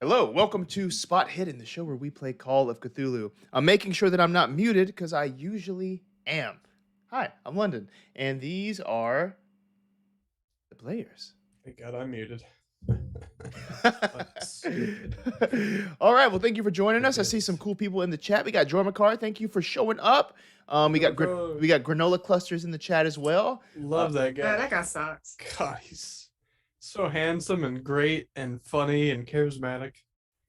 Hello, welcome to Spot Hidden, the show where we play Call of Cthulhu. I'm making sure that I'm not muted because I usually am. Hi, I'm London, and these are the players. Thank God I'm muted. All right, well, thank you for joining us. I see some cool people in the chat. We got Joy McCarr. Thank you for showing up. We got granola clusters in the chat as well. Love that guy. That guy sucks. God, he's so handsome and great and funny and charismatic.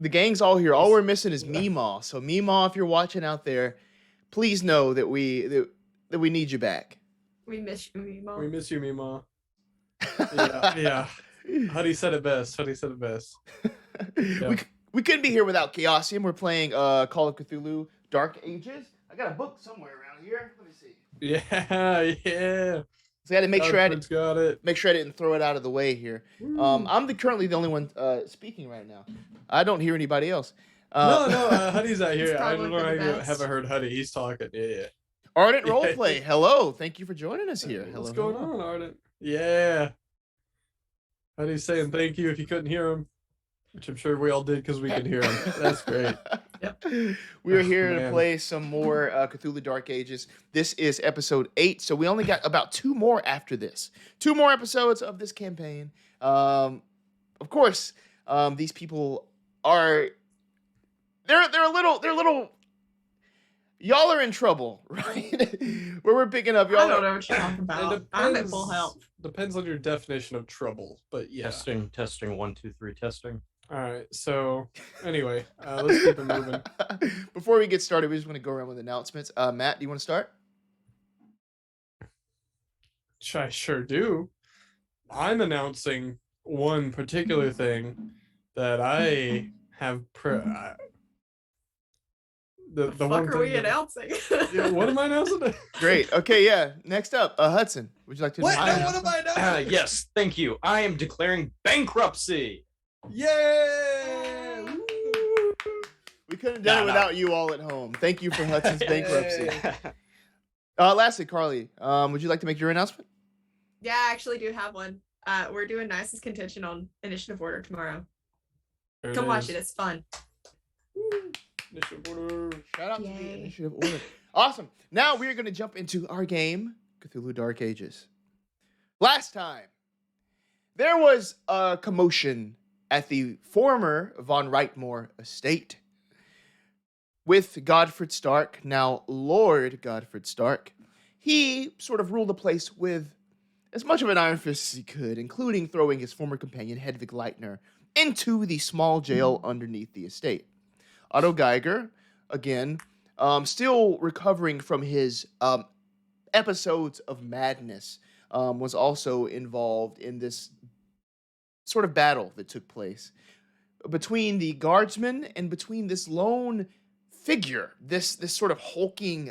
The gang's all here. All we're missing is Meemaw. So Meemaw, if you're watching out there, please know that we need you back. We miss you, Meemaw. We miss you, Meemaw. Yeah. Huddy said it best. Yeah. We couldn't be here without Chaosium. We're playing Call of Cthulhu Dark Ages. I got a book somewhere around here. Let me see. Yeah. So I got to make sure Got I didn't throw it out of the way here. I'm currently the only one speaking right now. I don't hear anybody else. No, Huddy's out here. I don't know. I best. haven't heard Huddy. He's talking. Yeah. Ardent Roleplay. Hello. Thank you for joining us here. What's going on, Ardent? Yeah. Huddy's saying thank you if you couldn't hear him, which I'm sure we all did because we could hear him. That's great. Yep. We are here to play some more Cthulhu Dark Ages. This is episode 8, so we only got about 2 more after this. 2 more episodes of this campaign. Of course, these people are they're a little y'all are in trouble, right? Where we're picking up y'all. I don't know what you're talking about. I'm at full health. Depends on your definition of trouble, but yeah. Testing, 1, 2, 3, testing. All right, so anyway, let's keep it moving. Before we get started, we just want to go around with announcements. Matt, do you want to start? I sure do. I'm announcing one particular thing that I have. The fuck one are thing we announcing? Yeah, what am I announcing? Great. Okay, yeah. Next up, Hudson. Would you like to? What? No, what am I announcing? Yes, thank you. I am declaring bankruptcy. Yay! We couldn't have done it without you all at home. Thank you for Hudson's bankruptcy. Lastly, Carly, would you like to make your announcement? Yeah, I actually do have one. We're doing Nicest Contention on Initiative Order tomorrow. Come watch it. It's fun. Initiative Order. Shout out to the Initiative Order. Awesome. Now we are going to jump into our game, Cthulhu Dark Ages. Last time, there was a commotion at the former Von Reitmore estate with Godfrid Stark, now Lord Godfrid Stark. He sort of ruled the place with as much of an iron fist as he could, including throwing his former companion Hedwig Leitner into the small jail underneath the estate. Otto Geiger, again, still recovering from his episodes of madness, was also involved in this sort of battle that took place between the guardsmen and between this lone figure, this sort of hulking,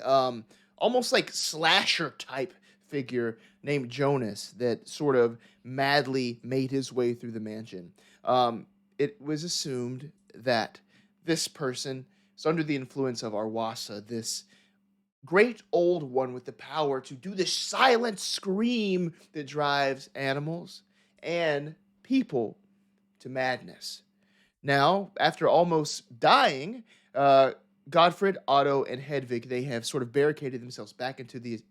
almost like slasher type figure named Jonas that sort of madly made his way through the mansion. It was assumed that this person is under the influence of Arwasa, this great old one with the power to do this silent scream that drives animals and people to madness. Now, after almost dying, Godfrid, Otto, and Hedwig, they have sort of barricaded themselves back into the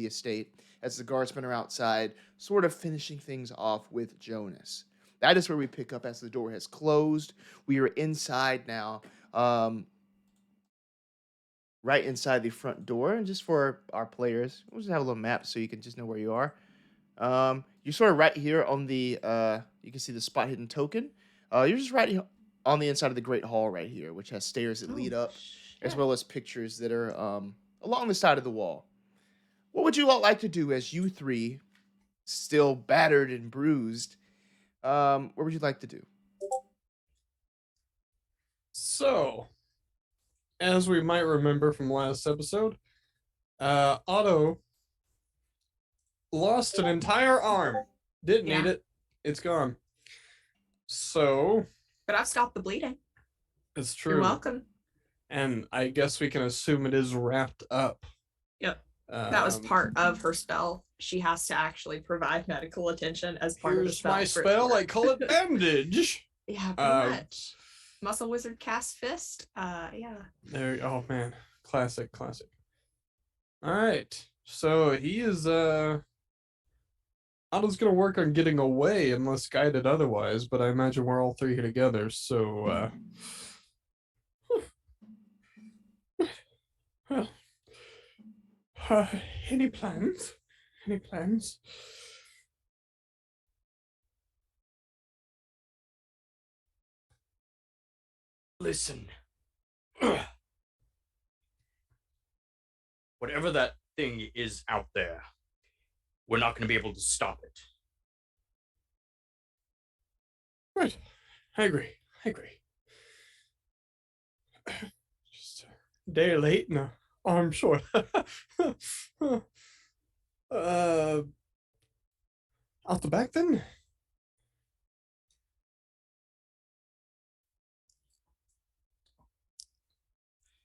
estate as the guardsmen are outside, sort of finishing things off with Jonas. That is where we pick up as the door has closed. We are inside now, right inside the front door. And just for our players, we'll just have a little map so you can just know where you are. You're sort of right here on the, you can see the spot hidden token. You're just right on the inside of the Great Hall right here, which has stairs that lead up, as well as pictures that are along the side of the wall. What would you all like to do as you three, still battered and bruised, what would you like to do? So, as we might remember from last episode, Otto lost an entire arm. Didn't need it. It's gone. So, but I've stopped the bleeding. It's true. You're welcome. And I guess we can assume it is wrapped up. Yep. That was part of her spell. She has to actually provide medical attention as part of the spell. Here's my spell. I call it bandage. Yeah, pretty much. Muscle Wizard cast fist. Yeah. There. Oh man, classic. All right. So he is. Otto's gonna work on getting away unless guided otherwise, but I imagine we're all three here together. So. Well. Any plans? Any plans? Listen. Whatever that thing is out there, we're not going to be able to stop it. Right. I agree. Just a day late and an arm short. Out the back then?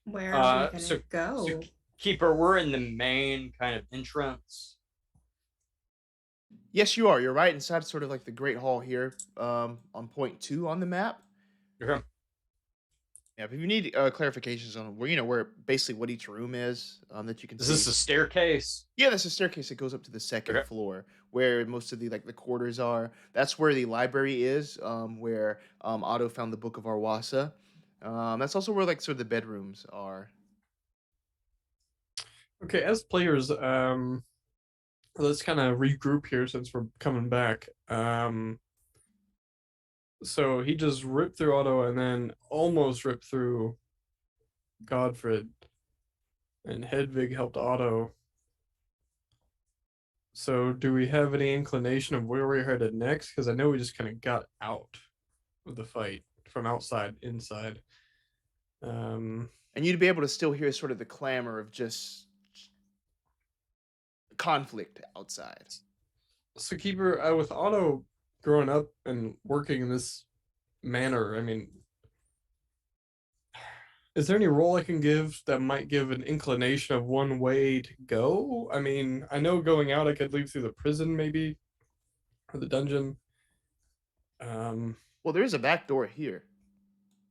Where are we gonna so go? Keeper, we're in the main kind of entrance. Yes, you are. You're right inside sort of like the Great Hall here, on point 2 on the map. Okay. Yeah, if you need clarifications on where basically what each room is, that you can Is see. this a staircase? Yeah, that's a staircase that goes up to the second Okay. floor, where most of the quarters are. That's where the library is, where Otto found the Book of Arwasa. That's also where sort of the bedrooms are. Okay, as players, let's kind of regroup here since we're coming back. So he just ripped through Otto and then almost ripped through Godfrid, and Hedwig helped Otto. So do we have any inclination of where we're headed next? Because I know we just kind of got out of the fight from outside inside. And you'd be able to still hear sort of the clamor of just conflict outside. So Keeper, with Otto growing up and working in this manner, I mean, is there any role I can give that might give an inclination of one way to go? I mean, I know going out I could leave through the prison maybe, or the dungeon. Well, there is a back door here.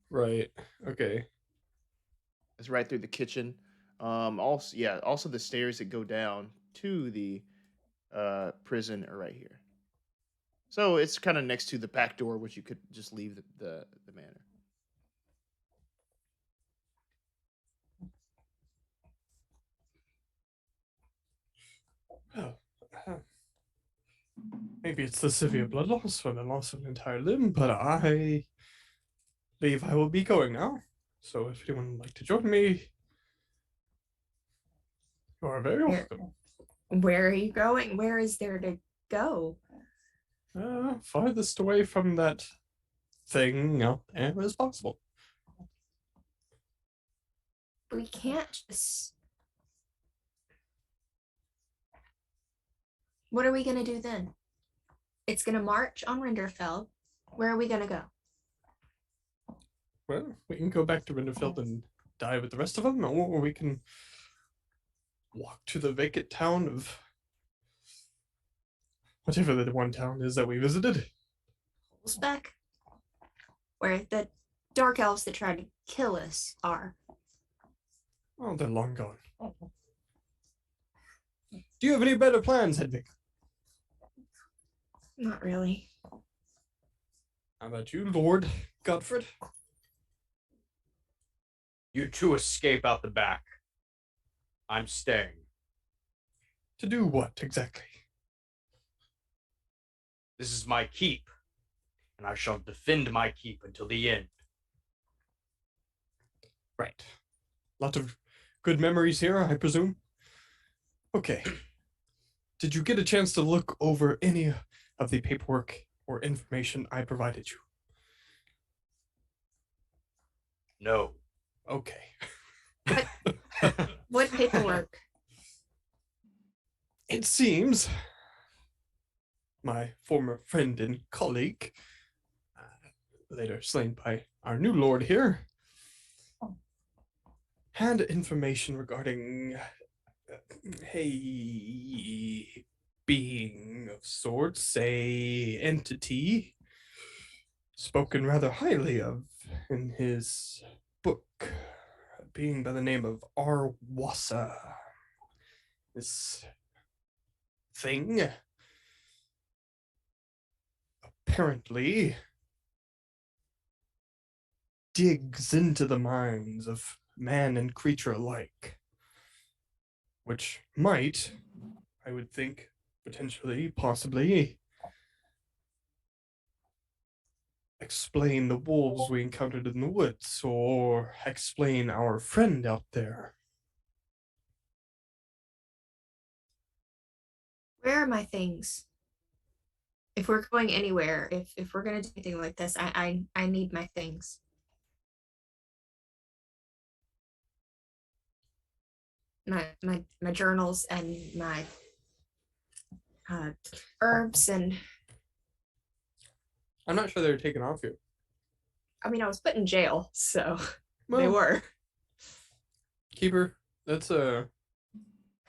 Right. Okay. It's right through the kitchen. Also the stairs that go down to the prison are right here. So it's kind of next to the back door, which you could just leave the manor. Oh, maybe it's the severe blood loss or the loss of an entire limb, but I believe I will be going now. So if anyone would like to join me, you are very welcome. Where are you going? Where is there to go? Farthest away from that thing out there as possible. We can't just. What are we gonna do then? It's gonna march on Rinderfeld. Where are we gonna go? Well, we can go back to Rinderfeld and die with the rest of them, or we can walk to the vacant town of whatever the one town is that we visited. Holzbeck? Where the dark elves that tried to kill us are. Oh, they're long gone. Do you have any better plans, Hedwig? Not really. How about you, Lord Godfrid? You two escape out the back. I'm staying. To do what exactly? This is my keep, and I shall defend my keep until the end. Right. Lot of good memories here, I presume. Okay. Did you get a chance to look over any of the paperwork or information I provided you? No. Okay. What paperwork? It seems my former friend and colleague, later slain by our new lord here, had information regarding a being of sorts, a entity, spoken rather highly of in his book, being by the name of Arwasa. This thing apparently digs into the minds of man and creature alike, which might, I would think, potentially, possibly, explain the wolves we encountered in the woods, or explain our friend out there. Where are my things? If we're going anywhere, if we're gonna do anything like this, I need my things. My journals and my herbs, and I'm not sure they were taken off you. I mean I was put in jail, so they Well, were. Keeper, that's a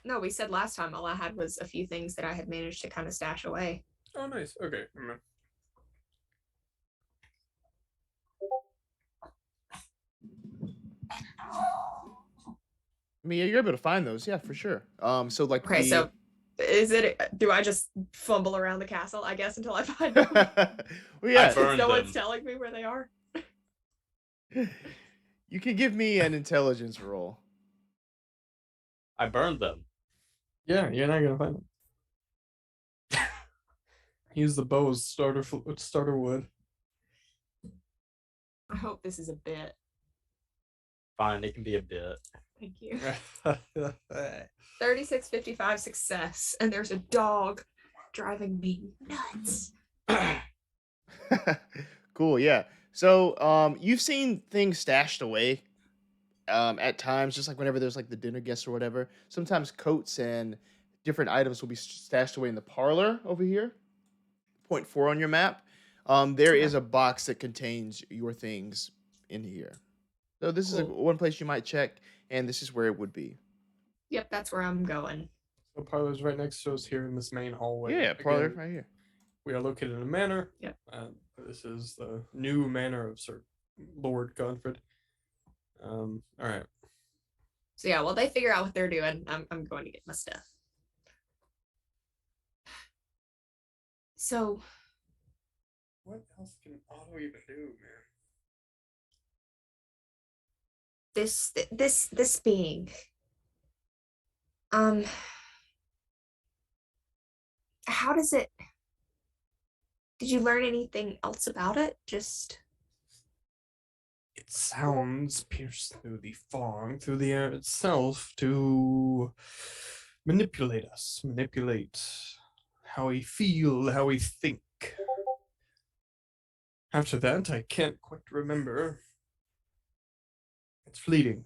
No, we said last time all I had was a few things that I had managed to kind of stash away. oh nice. Okay. Never mind. I mean, you're able to find those, yeah, for sure. So like, Okay, so is it? Do I just fumble around the castle, I guess, until I find them? well, yeah, I burned No one's them. telling me where they are. you can give me an intelligence roll. I burned them. Yeah, you're not gonna find them. Use the bow as starter wood. I hope this is a bit. Fine, it can be a bit. Thank you. 3655 success, and there's a dog driving me nuts. Cool, yeah. So, you've seen things stashed away at times, just like whenever there's like the dinner guests or whatever. Sometimes coats and different items will be stashed away in the parlor over here. Point 4 on your map. There is a box that contains your things in here. So this is one place you might check, and this is where it would be. Yep, that's where I'm going. The parlor's right next to us here in this main hallway. Yeah, parlor Again, right here. we are located in a manor. Yep. This is the new manor of Sir Lord Godfrid. All right. So yeah, while they figure out what they're doing, I'm going to get my stuff. So What else can Otto even do, man? this being, how does it? Did you learn anything else about it? Just Its sounds pierce through the fog, through the air itself, to manipulate us, manipulate how we feel, how we think. After that, I can't quite remember. It's fleeting.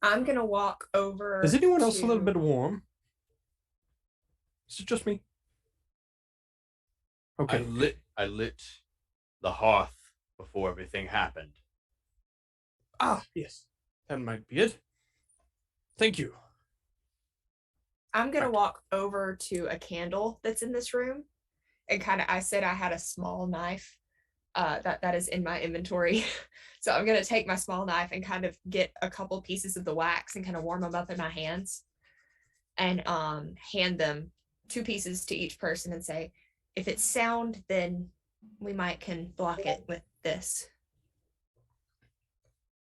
I'm gonna walk over. Is anyone else a little to- bit warm? Is it just me? Okay. I lit the hearth before everything happened. Ah, yes. That might be it. Thank you. I'm gonna Right. walk over to a candle that's in this room, and kind of. I said I had a small knife, that is in my inventory, so I'm gonna take my small knife and kind of get a couple pieces of the wax and kind of warm them up in my hands, and hand them 2 pieces to each person and say, if it's sound, then we might can block it with this.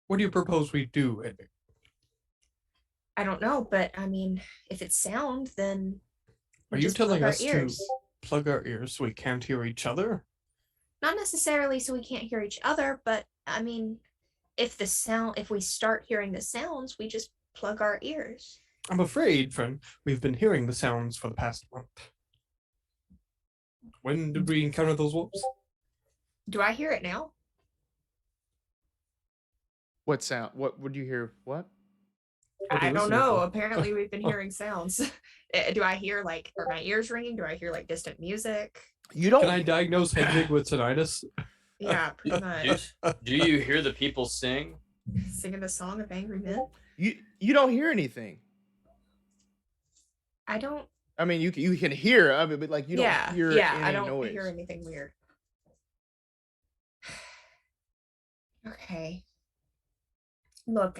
What do you propose we do, Hedwig? I don't know, but I mean, if it's sound, then Are we you just plug telling our us ears. to plug our ears so we can't hear each other? Not necessarily so we can't hear each other, but I mean, if we start hearing the sounds, we just plug our ears. I'm afraid, friend, we've been hearing the sounds for the past month. When did we encounter those wolves? Do I hear it now? What sound? What would you hear? What? Okay, I don't listen, know. Nicole. Apparently, we've been hearing sounds. Do I hear are my ears ringing? Do I hear like distant music? You don't. Can I diagnose Hedwig with tinnitus? Yeah, pretty much. Do you hear the people sing? Singing the song of angry men. You don't hear anything. I don't. I mean, you can hear. I mean, but like you don't hear yeah. any I don't noise. hear anything weird. Okay. Look,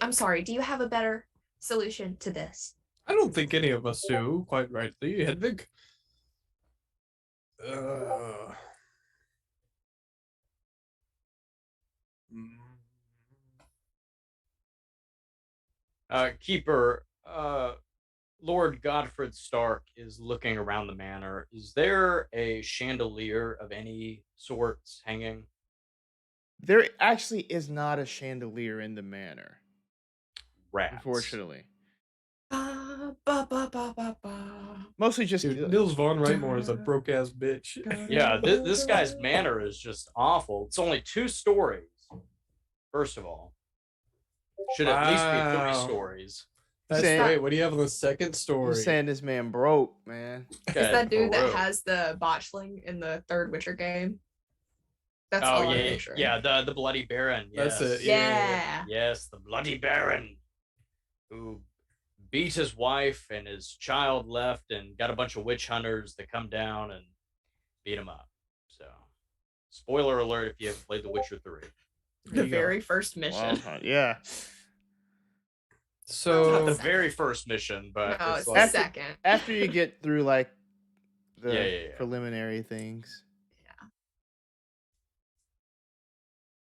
I'm sorry. Do you have a better solution to this? I don't think any of us do, quite rightly, Hedwig. Keeper, Lord Godfrid Stark is looking around the manor. Is there a chandelier of any sorts hanging? There actually is not a chandelier in the manor, Rats. unfortunately. Ba, ba, ba, ba, ba. Mostly just Dude, Nils von Reitmore is a broke ass bitch. Yeah, this guy's manor is just awful. It's only 2 stories. First of all, should at least be 3 Wow. stories. That's Saying- great. What do you have on the second story? You're saying this man broke, man. Is that dude that Baroque. has the botchling in the third Witcher game? That's Oh all I'm yeah, picturing. yeah, the Bloody Baron. Yes. That's it, Yeah. Yes, the Bloody Baron, who beat his wife and his child left, and got a bunch of witch hunters that come down and beat him up. So, spoiler alert if you haven't played The Witcher 3. There The you go. very first mission. Wild Hunt, yeah. Not So the very first mission, but No, it's it's the like second. After you get through like the Yeah. preliminary things.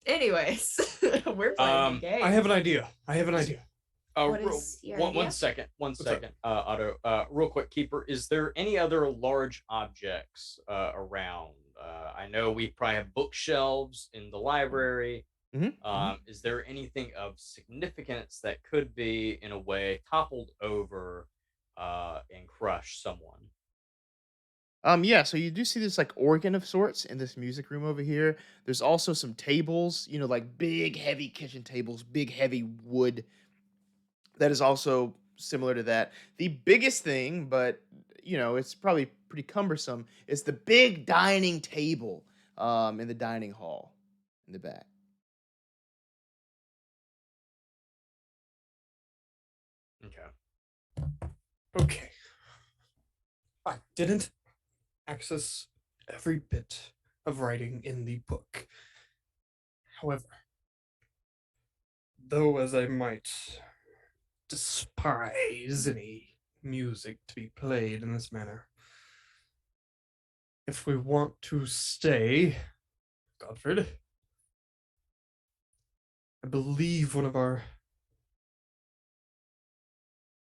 Anyways, we're playing the game. I have an idea. What is your idea? One second, up? Otto. Real quick, Keeper. Is there any other large objects around? I know we probably have bookshelves in the library. Mhm, Is there anything of significance that could be, in a way, toppled over and crush someone? Yeah, so you do see this like organ of sorts in this music room over here. There's also some tables, like big heavy kitchen tables, big heavy wood. That is also similar to that. The biggest thing, but it's probably pretty cumbersome, is the big dining table in the dining hall in the back. Okay. Okay. I didn't access every bit of writing in the book. However, though as I might despise any music to be played in this manner, if we want to stay, Godfrid, I believe one of our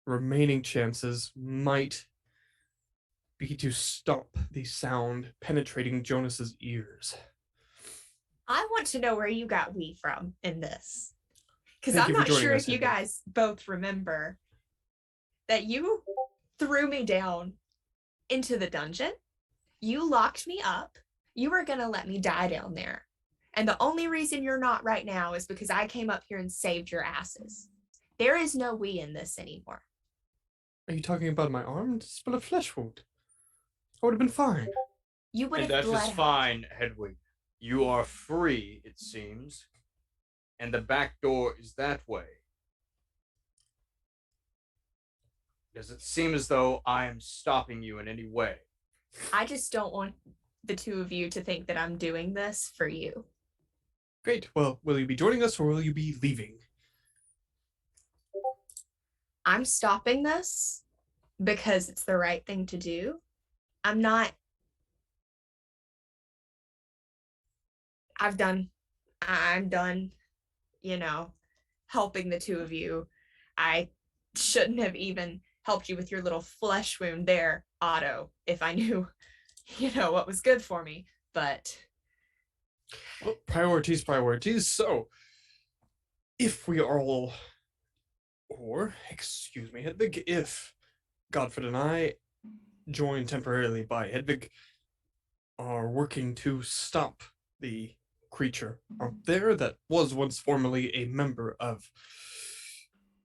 remaining chances might be to stop the sound penetrating Jonas's ears. I want to know where you got "we" from in this, because Thank I'm you for not joining sure us, if you Hedwig. guys both remember that you threw me down into the dungeon. You locked me up. You were gonna let me die down there, and the only reason you're not right now is because I came up here and saved your asses. There is no "we" in this anymore. Are you talking about my arm? It's but a flesh wound. I would have been fine. You would And have that bled is out. fine, Hedwig. You are free, it seems. And the back door is that way. Does it seem as though I am stopping you in any way? I just don't want the two of you to think that I'm doing this for you. Great. Well, will you be joining us or will you be leaving? I'm stopping this because it's the right thing to do. I'm done, helping the two of you. I shouldn't have even helped you with your little flesh wound there, Otto, if I knew, what was good for me. But Well, priorities. So, if we are all, or, excuse me, Hedwig, if Godfrid and I, joined temporarily by Hedwig, are working to stop the creature out there that was once formerly a member of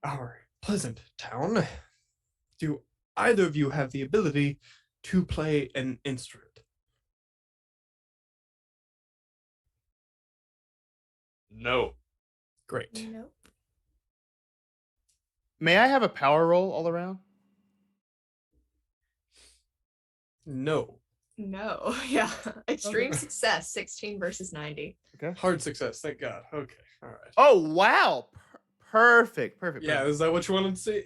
our pleasant town, do either of you have the ability to play an instrument? No. Great. nope. May I have a power roll all around? No. No, yeah. Extreme success, 16 versus 90. Okay. Hard success, thank God. Okay, all right. Oh wow. Perfect. Yeah, is that what you wanted to see?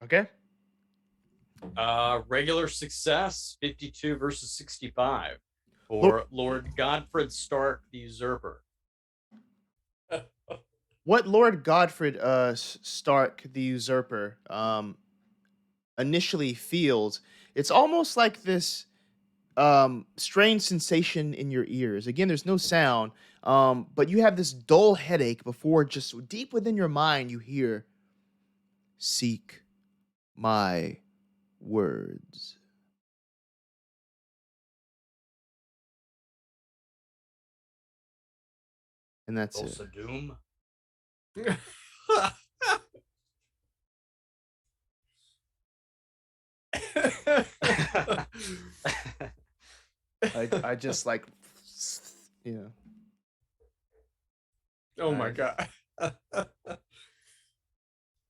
Okay. Regular success, 52 versus 65 Lord- for Lord Godfrid Stark the Usurper. What Lord Godfrid Stark the Usurper initially feels, it's almost like this strange sensation in your ears. Again, there's no sound, but you have this dull headache before just deep within your mind you hear, "Seek my words." And that's it. Also Doom. I just like, you know. Oh my Nice. God.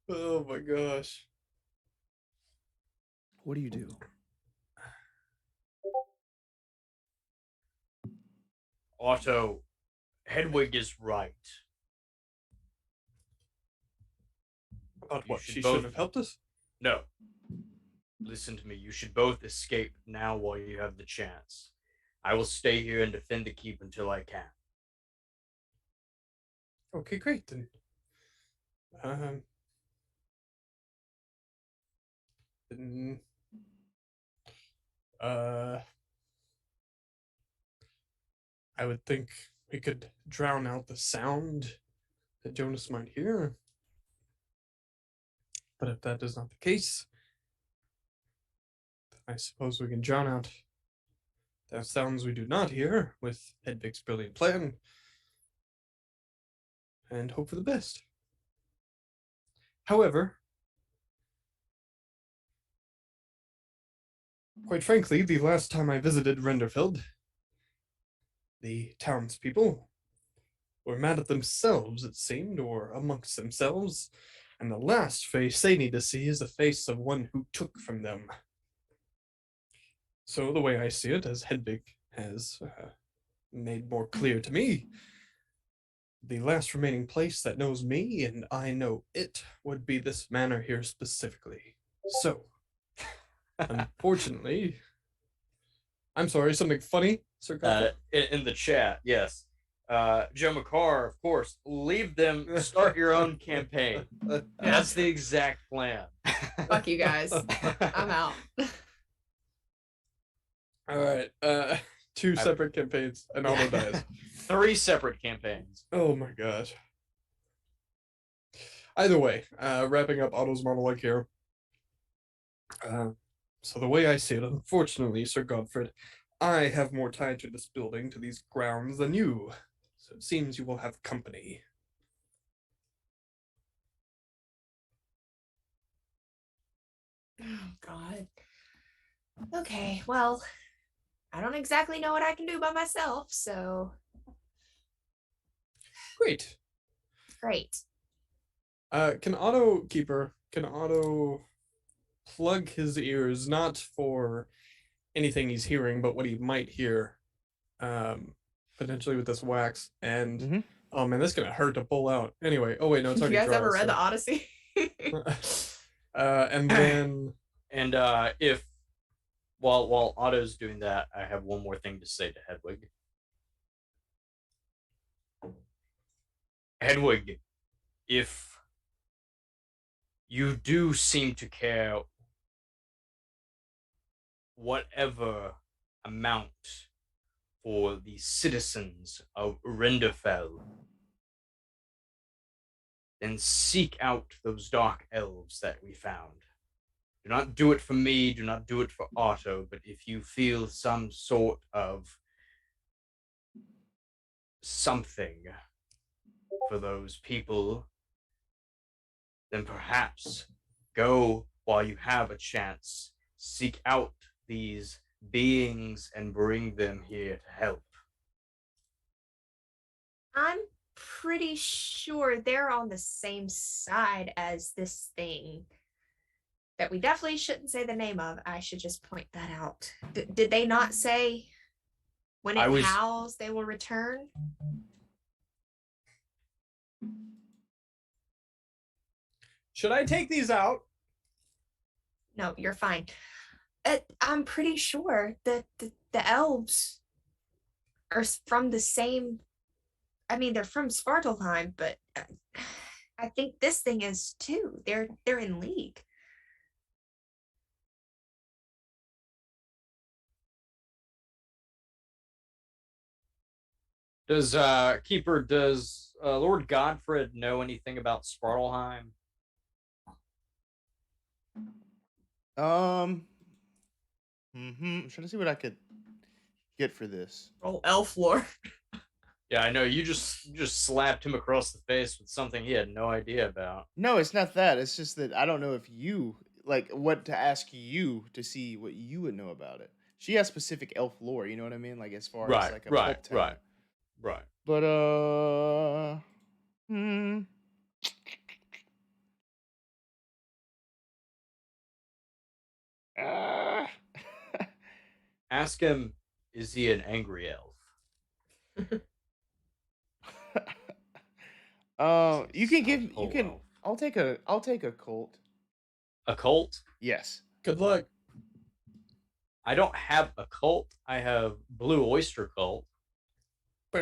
Oh my gosh. What do you do? Otto, Hedwig is right. About You what? should She both- should have helped us? No. Listen to me. You should both escape now while you have the chance. I will stay here and defend the keep until I can. Okay, great then. Then, I would think we could drown out the sound that Jonas might hear. But if that is not the case, I suppose we can drown out the sounds we do not hear with Hedwig's brilliant plan and hope for the best. However, quite frankly, the last time I visited Renderfeld, the townspeople were mad at themselves, it seemed, or amongst themselves, and the last face they need to see is the face of one who took from them. So the way I see it, as Hedwig has made more clear to me, the last remaining place that knows me and I know it would be this manor here specifically. So, unfortunately, I'm sorry, something funny, Sir Godfrey? In the chat, yes. Joe McCarr, of course, leave them, start your own campaign. That's the exact plan. Fuck you guys. I'm out. All right, two separate campaigns, and Otto dies. 3 separate campaigns. Oh my gosh. Either way, wrapping up Otto's monologue here. So the way I see it, unfortunately, Sir Godfrid, I have more tie to this building, to these grounds, than you. So it seems you will have company. Oh, God. Okay, well, I don't exactly know what I can do by myself, so Great. great. Can Otto plug his ears, not for anything he's hearing, but what he might hear, potentially with this wax, and oh man, that's gonna hurt to pull out. Anyway, oh wait, no, it's You already guys dry, ever read so- the Odyssey? and then And if while Otto's doing that, I have one more thing to say to Hedwig. Hedwig, if you do seem to care whatever amount for the citizens of Renderfell, then seek out those dark elves that we found. Do not do it for me, do not do it for Otto, but if you feel some sort of something for those people, then perhaps go while you have a chance. Seek out these beings and bring them here to help. I'm pretty sure they're on the same side as this thing. that we definitely shouldn't say the name of. I should just point that out. Did they not say when it howls, they will return? Should I take these out? No, you're fine. I'm pretty sure that the elves are from the same. I mean, they're from Svartalheim, but I think this thing is too. They're in league. Does Keeper, does Lord Godfrid know anything about Svartalheim? I'm trying to see what I could get for this. Roll elf lore. Yeah, I know. You just slapped him across the face with something he had no idea about. No, it's not that. It's just that I don't know if you like what to ask you to see what you would know about it. She has specific elf lore, you know what I mean? Like as far as like a pulp town. Right. But Ask him, is he an angry elf? you can give you can elf. I'll take a cult. A cult? Yes. Good luck. I don't have a cult. I have Blue Oyster Cult. Yes.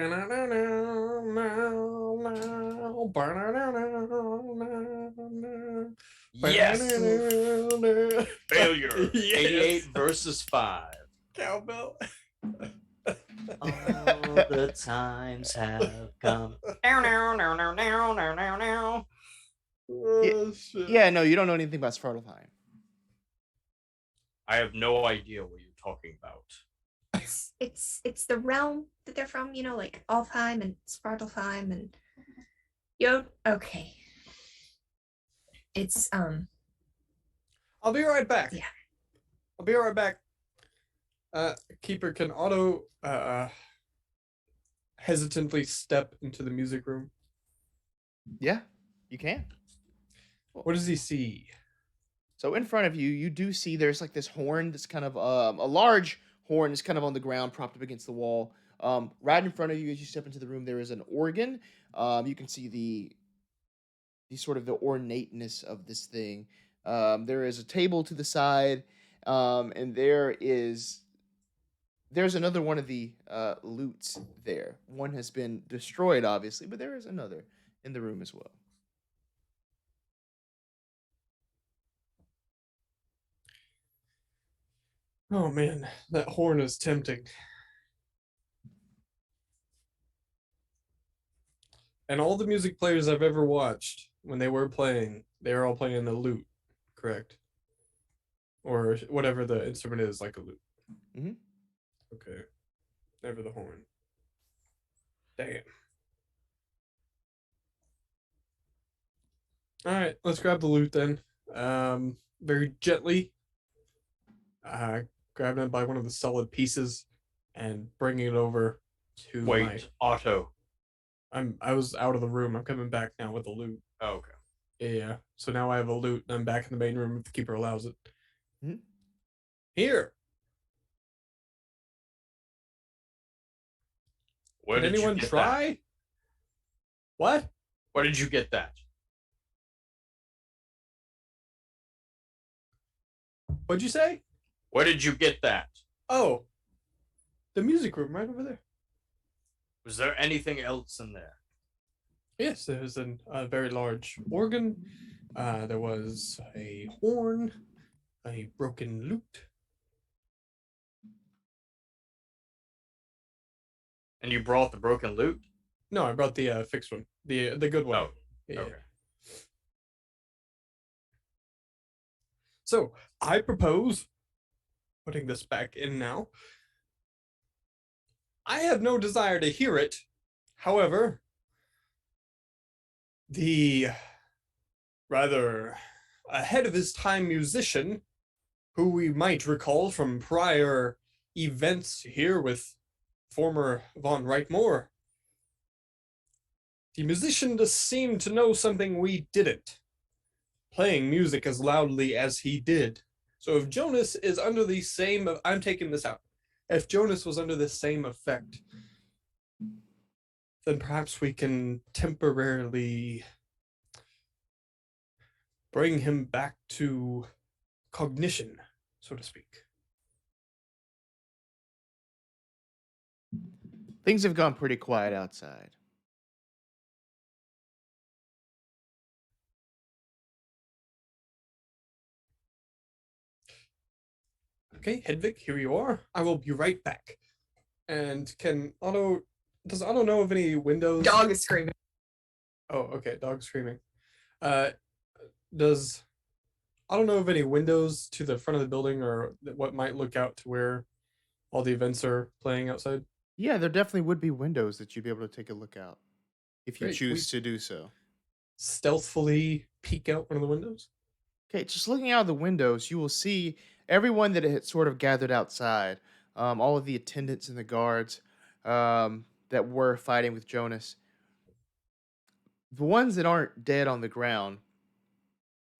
Failure. Yes. 88 versus 5. Cowbell. All the times have come. Now. Oh, shit. Yeah, no, you don't know anything about Svartalheim. I have no idea what you're talking about. It's the realm that they're from, you know, like Alfheim and Svartalheim and okay. It's I'll be right back. Yeah. I'll be right back. Keeper, can Otto hesitantly step into the music room? Yeah, you can. What does he see? So in front of you, you do see there's like this horn that's kind of a large horn is kind of on the ground, propped up against the wall. Right in front of you, as you step into the room, there is an organ. You can see the sort of the ornateness of this thing. There is a table to the side, and there's another one of the lutes there. One has been destroyed, obviously, but there is another in the room as well. Oh man, that horn is tempting. And all the music players I've ever watched, when they were playing, they were all playing the lute, correct? Or whatever the instrument is, like a lute. Mm-hmm. Okay. Never the horn. Damn. All right, let's grab the lute then. Very gently, grabbing it by one of the solid pieces and bringing it over to Wait, Otto. I was out of the room. I'm coming back now with the lute. Oh, okay. Yeah. So now I have a lute and I'm back in the main room if the keeper allows it. Mhm. Here. Where Did did anyone you get try? That? What? Where did you get that? What'd you say? Where did you get that? Oh. The music room right over there. Was there anything else in there? Yes, there was a very large organ. There was a horn, a broken lute. And you brought the broken lute? No, I brought the fixed one, the good one. Oh, yeah. okay. So I propose putting this back in now. I have no desire to hear it. However, the rather ahead of his time musician, who we might recall from prior events here with former von Reitmore, the musician does seem to know something we didn't. playing music as loudly as he did. So if Jonas is under the same, I'm taking this out. If Jonas was under the same effect, then perhaps we can temporarily bring him back to cognition, so to speak. Things have gone pretty quiet outside. Okay, Hedwig, here you are. I will be right back. And does Otto know of any windows? Dog is screaming. Oh, okay, dog screaming. Does Otto know of any windows to the front of the building or what might look out to where all the events are playing outside? Yeah, there definitely would be windows that you'd be able to take a look out if you Great, choose to do so. Stealthily peek out one of the windows? Okay, just looking out of the windows, you will see everyone that had sort of gathered outside, all of the attendants and the guards that were fighting with Jonas. The ones that aren't dead on the ground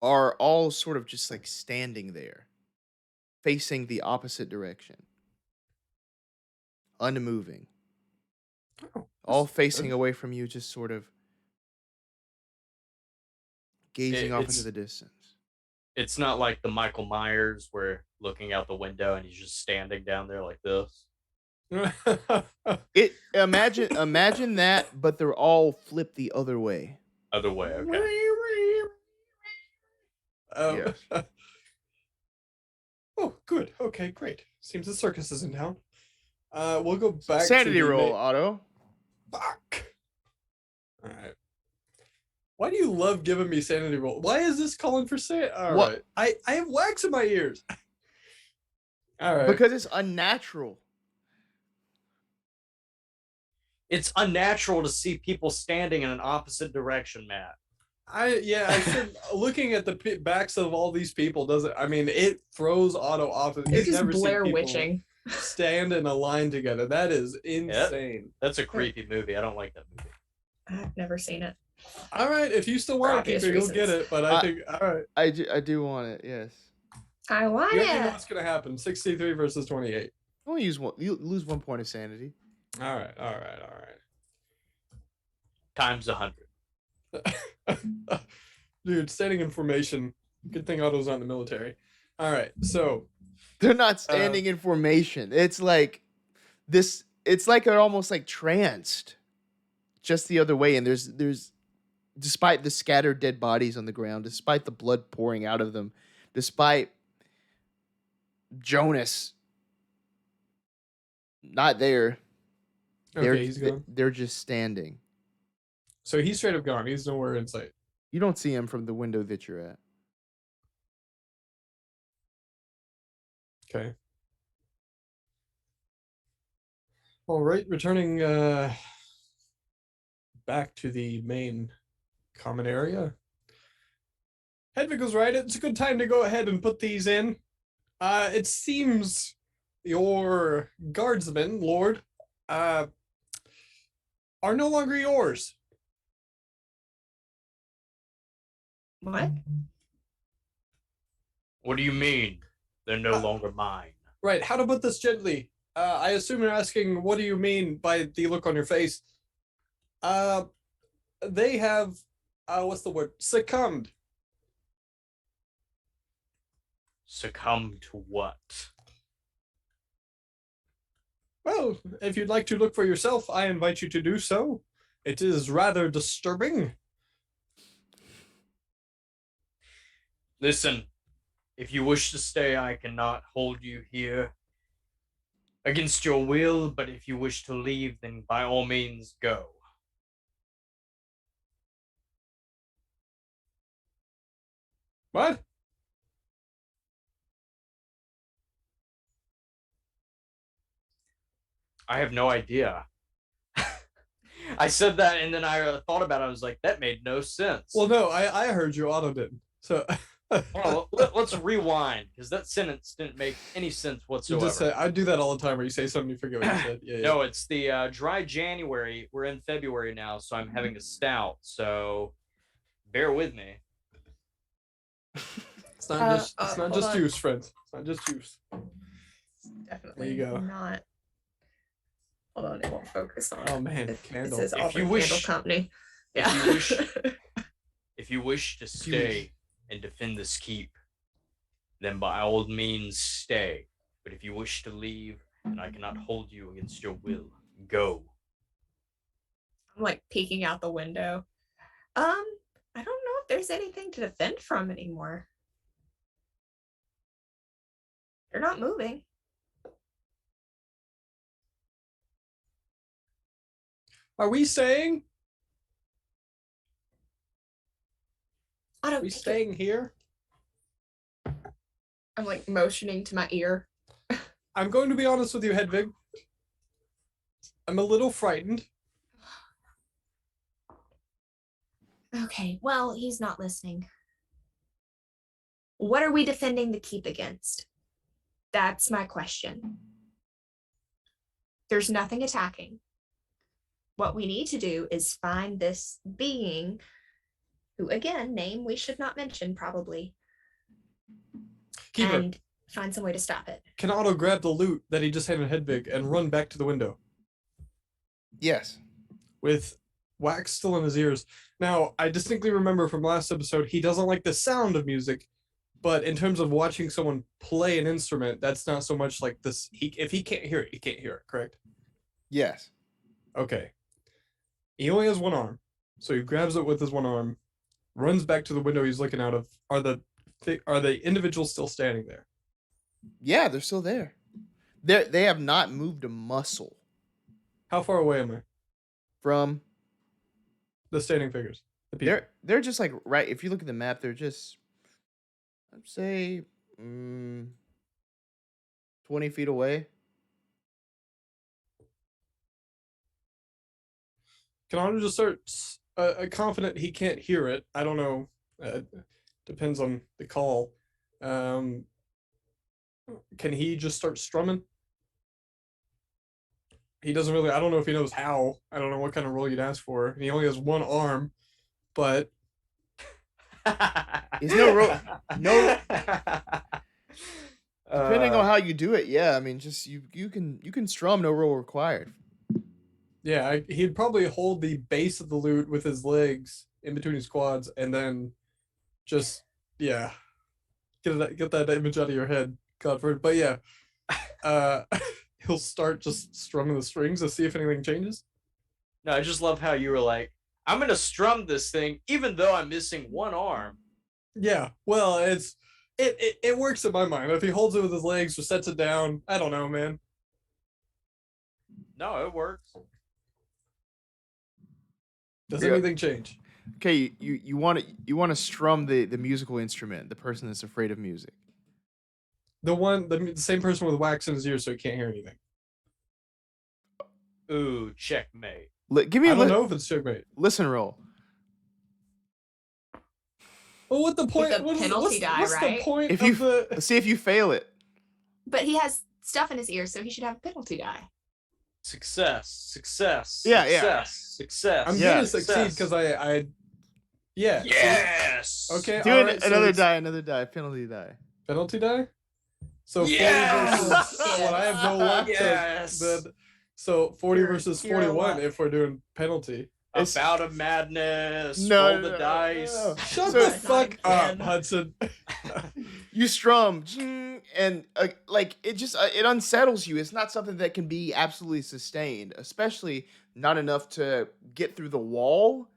are all sort of just like standing there, facing the opposite direction, unmoving, Oh, all that's facing good. away from you, just sort of gazing off into It's the distance. it's not like the Michael Myers where looking out the window and he's just standing down there like this. Imagine that, but they're all flipped the other way. Other way, okay. Um, Yes. Oh, good. Okay, great. Seems the circus is in town. We'll go back Sanity to the roll, Otto. Fuck. All right. Why do you love giving me sanity roll? Why is this calling for All What? right. I have wax in my ears. All right. Because it's unnatural. It's unnatural to see people standing in an opposite direction, Matt. I said looking at the backs of all these people doesn't. I mean, it throws Otto off. They're He's just never seen Blair people Witching. stand in a line together. That is insane. That's a creepy movie. I don't like that movie. I've never seen it. All right, if you still want to obvious keep it, you'll get reasons. it. But I think all right. I do want it, yes. I want You know it. what's gonna happen? 63 versus 28. Only you lose 1 point of sanity. All right. Times 100. Dude, standing in formation. Good thing Otto's not in the military. All right, so They're not standing in formation. It's like this. It's like they're almost like tranced, just the other way. And there's, despite the scattered dead bodies on the ground, despite the blood pouring out of them, despite Jonas not there, okay, he's gone. they're just standing. So he's straight up gone. He's nowhere in sight. You don't see him from the window that you're at. Okay. All right, returning back to the main common area. Hedwig was right. It's a good time to go ahead and put these in. It seems your guardsmen, Lord, are no longer yours. What? What do you mean? They're no longer mine. Right, how to put this gently? I assume you're asking, what do you mean by the look on your face? They have, what's the word? Succumbed. Succumb to what? Well, if you'd like to look for yourself, I invite you to do so. It is rather disturbing. Listen, if you wish to stay, I cannot hold you here against your will, but if you wish to leave, then by all means go. What? I have no idea. I said that and then I thought about it. I was like, that made no sense. Well, no, I heard you. Otto didn't. So Well, let's rewind because that sentence didn't make any sense you whatsoever. just say, I do that all the time where you say something, you forget what you said. Yeah, No, it's the dry January. We're in February now, so I'm having a stout. So bear with me. It's not just hold on. juice, friends. It's not just juice. Definitely There you go. not. Hold on, it won't focus on. Oh man, It candle. says If Auburn you Candle wish- Company. if Yeah. you wish- If you wish to stay and defend this keep, then by all means stay. But if you wish to leave, and I cannot hold you against your will, go. I'm like peeking out the window. I don't know if there's anything to defend from anymore. They're not moving. Are we staying? I Are don't we think it- staying here? I'm like motioning to my ear. I'm going to be honest with you, Hedwig. I'm a little frightened. Okay, well, he's not listening. What are we defending the keep against? That's my question. There's nothing attacking. What we need to do is find this being, who again, name we should not mention probably, Keeper, and find some way to stop it. can Otto grab the loot that he just handed Hedwig and run back to the window Yes. with wax still in his ears? Now, I distinctly remember from last episode, he doesn't like the sound of music, but in terms of watching someone play an instrument, that's not so much like this. If he can't hear it, he can't hear it, correct? Yes. Okay. He only has one arm, so he grabs it with his one arm, runs back to the window he's looking out of. Are the individuals still standing there? Yeah, they're still there. They have not moved a muscle How far away am I? from. The standing figures. The people. They're just like right. If you look at the map, they're just, I'd say, 20 feet away. Can Otto just start confident he can't hear it? I don't know. Depends on the call. Can he just start strumming? He doesn't really. I don't know if he knows how. I don't know what kind of role you'd ask for. And he only has one arm, but There's no no. Depending on how you do it, yeah. I mean, just you can strum, no roll required. yeah, he'd probably hold the base of the lute with his legs in between his quads, and then just get that image out of your head, Godfrid. But yeah, he'll start just strumming the strings to see if anything changes. No, I just love how you were like, I'm gonna strum this thing, even though I'm missing one arm. Yeah, well, it works in my mind. If he holds it with his legs or sets it down, I don't know, man. No, it works. Does Yeah. anything change? Okay, you want to strum the musical instrument, the person that's afraid of music. The same person with wax in his ears, so he can't hear anything. Ooh, checkmate. Give me I a don't know if it's checkmate. listen roll. Well, what the point? a penalty die, what's right? the point If of you the? see if you fail it. But he has stuff in his ears, so he should have a penalty die. Success. Yeah, Success. I'm Yeah. gonna succeed because I. Yeah. Yes. Okay. Do alright, so another it's die, penalty die. penalty die. So 40 Yes! versus what? I have no luck. Yes. So 40 You're- versus you're a 41 lot. if we're doing penalty. It's- About a madness. No, Roll the no, dice. no. Shut So- the It's fuck not up, again. Hudson. You strum, and like it just it unsettles you. It's not something that can be absolutely sustained, especially not enough to get through the wall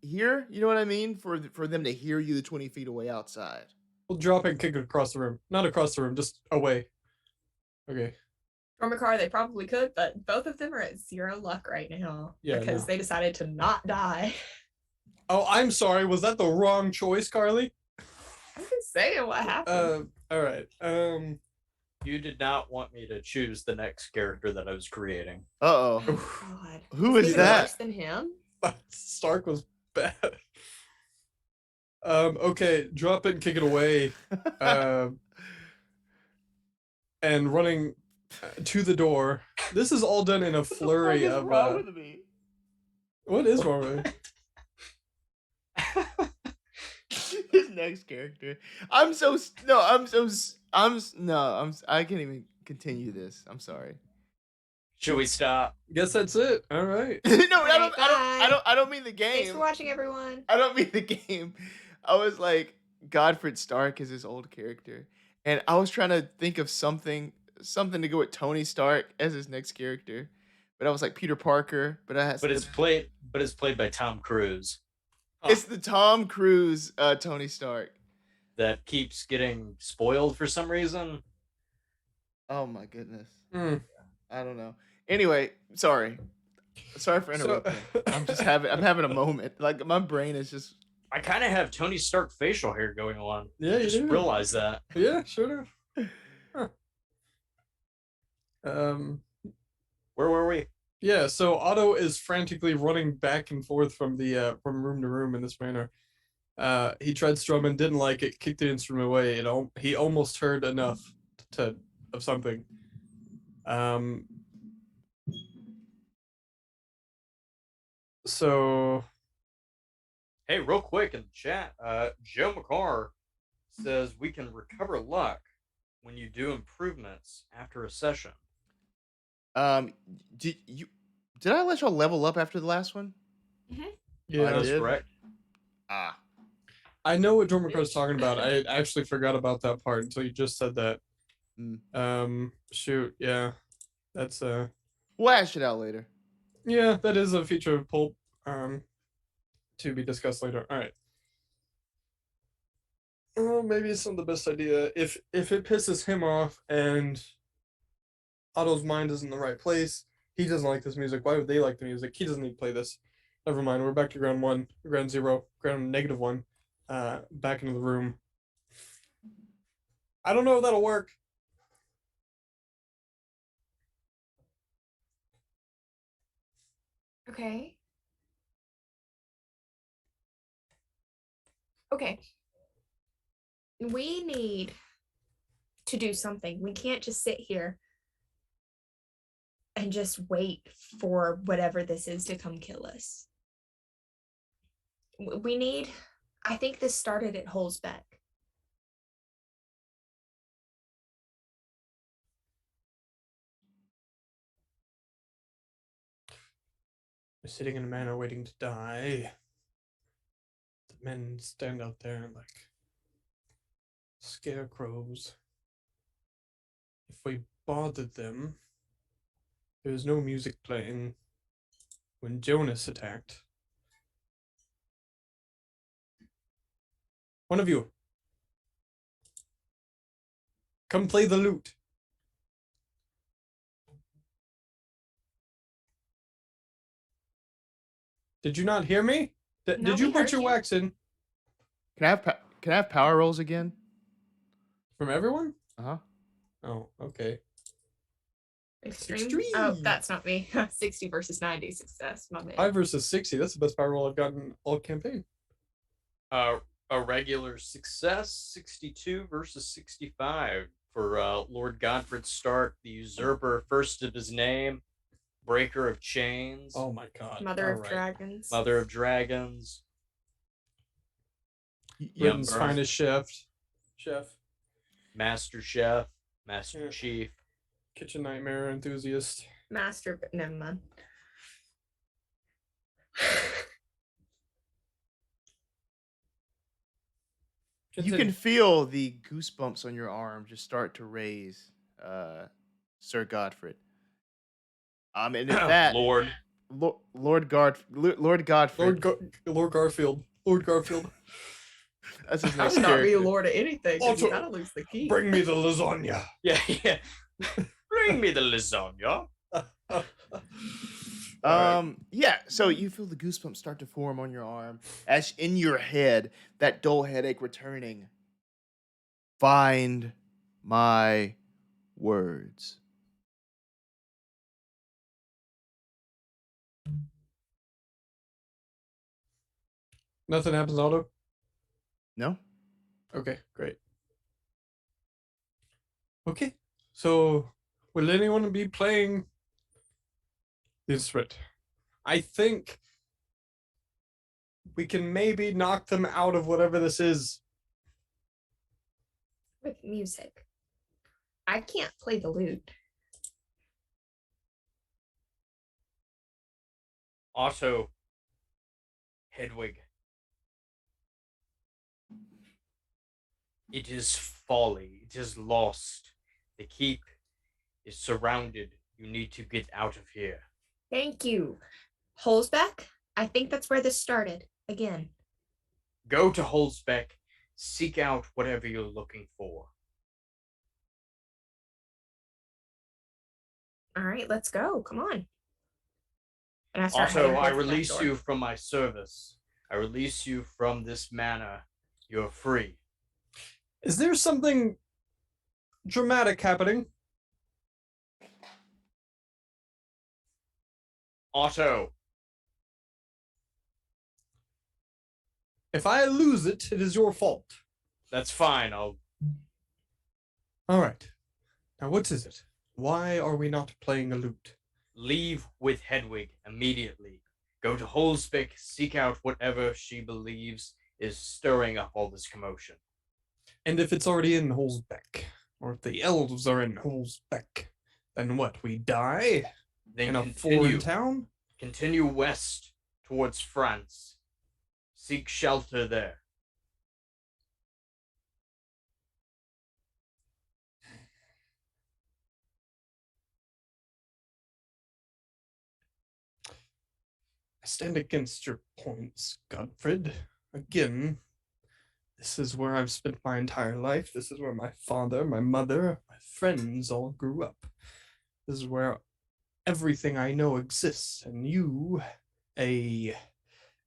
here. You know what I mean? For them to hear you 20 feet away outside. We'll drop it and kick it across the room. Not across the room, just away. Okay. From a car, they probably could, but both of them are at 0 luck right now Yeah, because no. they decided to not die. Oh, I'm sorry. Was that the wrong choice, Carly? I'm just saying what happened. All right. You did not want me to choose the next character that I was creating. Uh oh. God. Who is Even that? worse than him? Stark was bad. Okay, drop it and kick it away. And running to the door. This is all done in a flurry of. me? What is wrong with me? His next character. I'm so s- no. I'm so s- I'm s- no. I'm. s- I can't even continue this. I'm sorry. Should we stop? Guess that's it. All right. No, I don't. Alright, I don't. I bye. don't. I don't mean the Thanks for game. watching, everyone. I don't mean the game. I was like Godfrid Stark is his old character, and I was trying to think of something to go with Tony Stark as his next character, but I was like Peter Parker. But I had But it's played by Tom Cruise it's the Tom Cruise Tony Stark. that keeps getting spoiled for some reason. Oh my goodness. Hmm. I don't know. Anyway, sorry for So- interrupting. I'm having a moment. Like my brain is just. I kind of have Tony Stark facial hair going on. Yeah, I you just do. realized that. Yeah, sure enough. Huh. Where were we? Yeah, so Otto is frantically running back and forth from the from room to room in this manner. He tried strumming, didn't like it, kicked the instrument away. He almost heard enough of something. So Hey, real quick in the chat, Joe McCarr says we can recover luck when you do improvements after a session. Did I let y'all level up after the last one? yeah, I That's did. correct. Ah, I know what Joe McCar's talking about. I actually forgot about that part until you just said that. Shoot, yeah, that's we'll hash it out later. yeah, that is a feature of Pulp. To be discussed later. All right. Well, maybe it's not the best idea. If it pisses him off and Otto's mind is in the right place, he doesn't like this music. Why would they like the music? He doesn't need to play this. Never mind. We're back to ground one, ground zero, ground -1. Back into the room. I don't know if that'll work. Okay. Okay. We need to do something. We can't just sit here and just wait for whatever this is to come kill us. We need, I think this started at Holzbeck. We're sitting in a manor waiting to die. The men stand out there like scarecrows. If we bothered them, there was no music playing when Jonas attacked. One of you, come play the lute. Did you not hear me? No, Did you we put heard your you. wax in? Can I have power rolls again? From everyone? Uh-huh. Oh, okay. Extreme? Oh, that's not me. 60 versus 90 success, my man. 5 versus 60. That's the best power roll I've gotten all campaign. A regular success, 62 versus 65 for Lord Godfrid Stark, the usurper, first of his name, breaker of chains, Oh my god. Mother of Alright. Dragons. mother of dragons. Britain's Yep. finest chef. Master Chef, Master Yeah. Chief. Kitchen nightmare enthusiast. Master, but never mind. You can feel the goosebumps on your arm just start to raise, Sir Godfrid. And if that Lord. Lord Godfrid. Lord Garfield. Lord Garfield. That's his I next would not be character. lord of anything. 'Cause you Otto, gotta lose the key. Bring me the lasagna. Yeah, yeah. Bring me the lasagna. Yeah, so you feel the goosebumps start to form on your arm as in your head, that dull headache returning. Find my words. Nothing happens, Otto? No? Okay, great. Okay, so will anyone be playing the instrument? I think we can maybe knock them out of whatever this is. With music. I can't play the lute. Otto, Hedwig. It is folly. It is lost. The keep is surrounded. You need to get out of here. Thank you. Holzbeck? I think that's where this started. Again. Go to Holzbeck. Seek out whatever you're looking for. All right, let's go. Come on. And I start heading Otto, I towards the back release door. you from my service. I release you from this manor. You're free. Is there something dramatic happening? Otto, If I lose it, it is your fault. that's fine. I'll All right. Now, what is it? Why are we not playing a lute? leave with Hedwig immediately. Go to Holzbeck, seek out whatever she believes is stirring up all this commotion. And if it's already in Holzbeck, or if the elves are in Holzbeck, then what? We die Then in a foreign town? continue west towards France. Seek shelter there. I stand against your points, Godfrid. Again, this is where I've spent my entire life. This is where my father, my mother, my friends all grew up. This is where everything I know exists, and you, a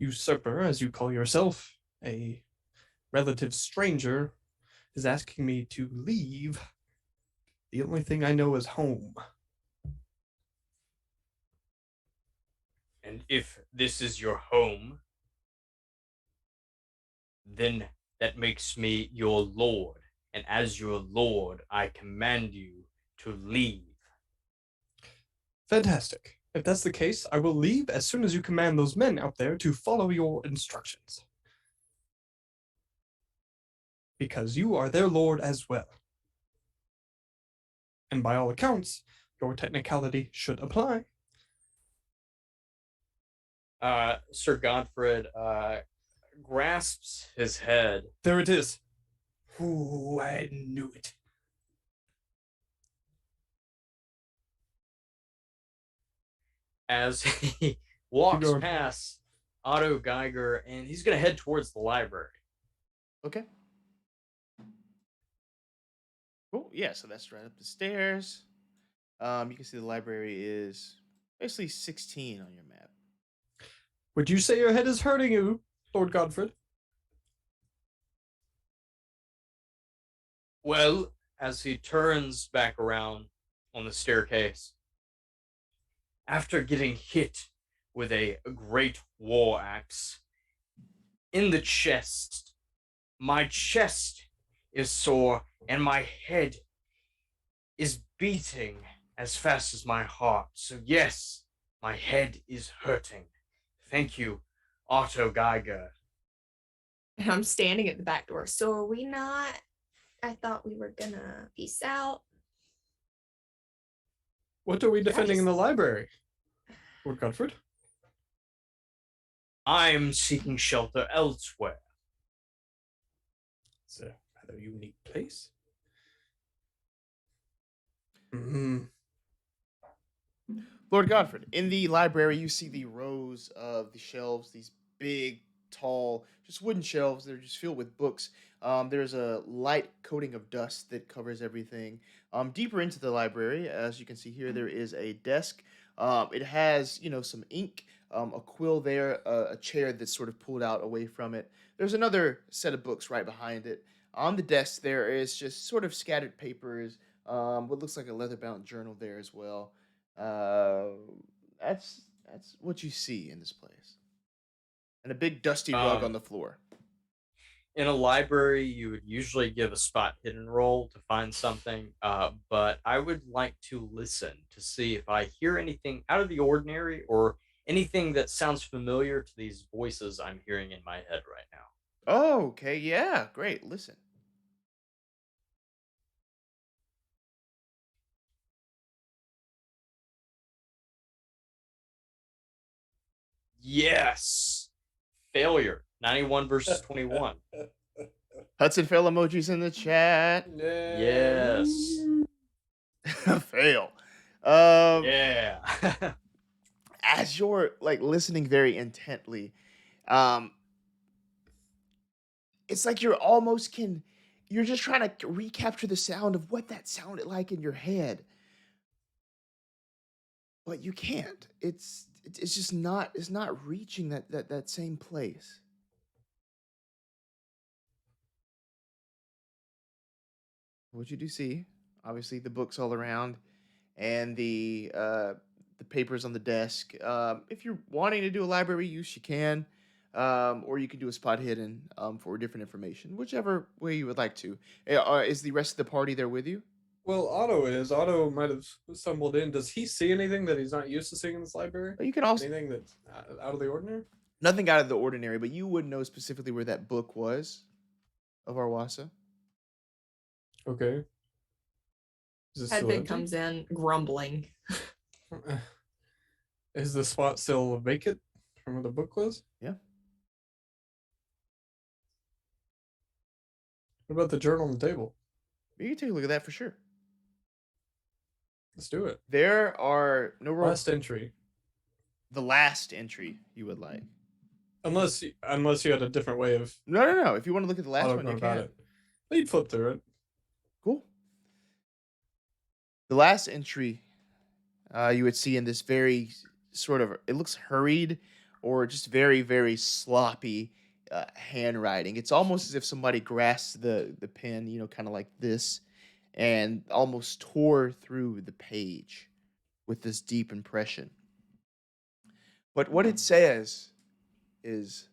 usurper, as you call yourself, a relative stranger, is asking me to leave the only thing I know is home. And if this is your home, then that makes me your lord. And as your lord, I command you to leave. Fantastic. If that's the case, I will leave as soon as you command those men out there to follow your instructions. Because you are their lord as well. And by all accounts, your technicality should apply. Sir Godfrid grasps his head. There it is. Ooh, I knew it. As he walks going. past Otto, Geiger, and he's going to head towards the library. Okay. Cool. Yeah, so that's right up the stairs. You can see the library is basically 16 on your map. Would you say your head is hurting you, Lord Godfrid? Well, as he turns back around on the staircase, after getting hit with a great war axe in the chest, my chest is sore and my head is beating as fast as my heart. So yes, my head is hurting. Thank you, Otto Geiger. And I'm standing at the back door. So are we not? I thought we were gonna peace out. What are we defending in the just- library, Lord Godfrid? I'm seeking shelter elsewhere. It's a rather unique place. Mm-hmm. Lord Godfrid, in the library, you see the rows of the shelves, these big, tall, just wooden shelves. They're just filled with books. There's a light coating of dust that covers everything. Deeper into the library, as you can see here, there is a desk. It has, some ink, a quill there, a chair that's sort of pulled out away from it. There's another set of books right behind it. On the desk, there is just sort of scattered papers. What looks like a leather-bound journal there as well. That's what you see in this place, and a big dusty rug on the floor. In a library, you would usually give a spot hidden roll to find something, but I would like to listen to see if I hear anything out of the ordinary or anything that sounds familiar to these voices I'm hearing in my head right now. Oh, okay, yeah, great. Listen. Yes. Failure. 91 versus 21. Hudson fail emojis in the chat. Yes. Fail. Yeah. As you're like listening very intently, um, it's like you're just trying to recapture the sound of what that sounded like in your head, but you can't. It's just not. It's not reaching that same place. What you do see, obviously, the books all around, and the papers on the desk. If you're wanting to do a library use, you can, or you can do a spot hidden for different information, whichever way you would like to. Is the rest of the party there with you? Well, Otto is. Otto might have stumbled in. Does he see anything that he's not used to seeing in this library? You can also Anything that's out of the ordinary? nothing out of the ordinary, but you wouldn't know specifically where that book was of Arwasa. Okay. Is it still Hedwig empty? comes in grumbling. Is the spot still vacant from where the book was? Yeah. What about the journal on the table? You can take a look at that for sure. Let's do it. There are no Last entry. The last entry you would like. Unless you had a different way of No. If you want to look at the last one, you about can. it. You'd flip through it. Cool. The last entry you would see in this very sort of, it looks hurried or just very, very sloppy handwriting. It's almost as if somebody grasped the pen, kind of like this, and almost tore through the page with this deep impression. But what it says is,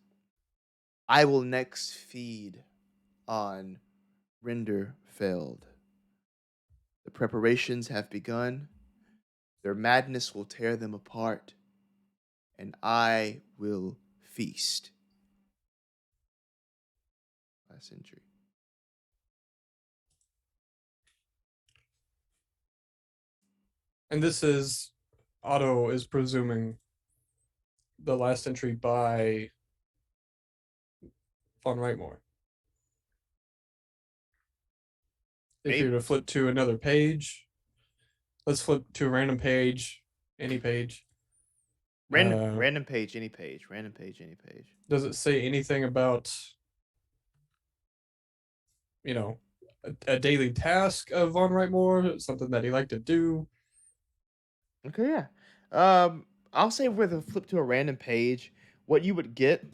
I will next feed on Rinderfeld. The preparations have begun. Their madness will tear them apart, and I will feast. Last entry. And this is Otto is presuming the last entry by Von Rightmore. If you were to flip to another page, let's flip to a random page, any page. Random page, any page. Random page, any page. Does it say anything about, a daily task of Von Rightmore, something that he liked to do? Okay, yeah. I'll say with a flip to a random page, what you would get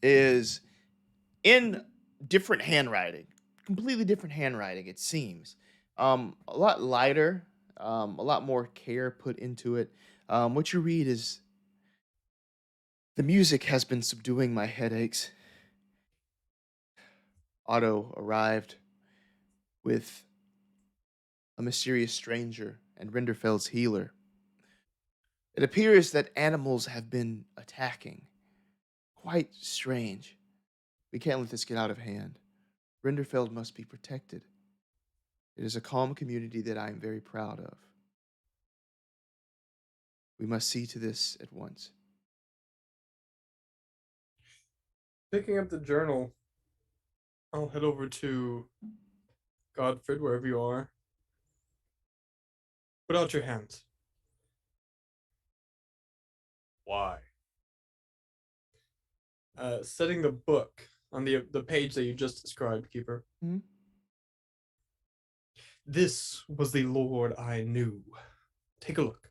is in different handwriting, completely different handwriting, it seems. A lot lighter, a lot more care put into it. What you read is, the music has been subduing my headaches. Otto arrived with a mysterious stranger and Rinderfeld's healer. It appears that animals have been attacking. Quite strange. We can't let this get out of hand. Rinderfeld must be protected. It is a calm community that I am very proud of. We must see to this at once. Picking up the journal, I'll head over to Godfrid, wherever you are. Put out your hands. Why? Setting the book on the page that you just described, Keeper. Mm-hmm. This was the Lord I knew. Take a look.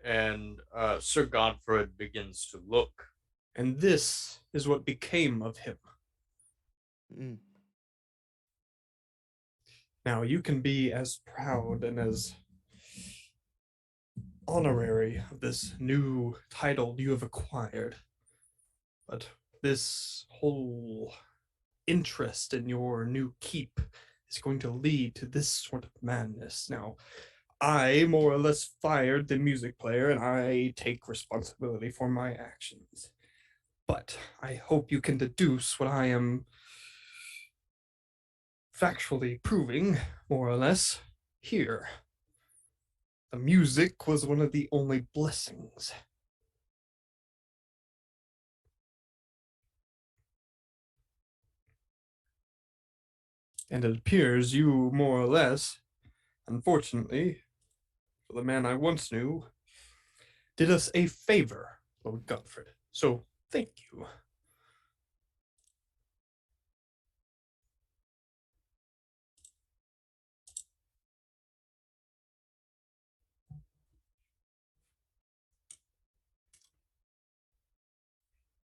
And Sir Godfrid begins to look. And this is what became of him. Mm. Now, you can be as proud and as honorary of this new title you have acquired, but this whole interest in your new keep is going to lead to this sort of madness. Now, I more or less fired the music player, and I take responsibility for my actions. But I hope you can deduce what I am factually proving, more or less, here. The music was one of the only blessings. And it appears you, more or less, unfortunately, for the man I once knew, did us a favor, Lord Godfrid. So, thank you.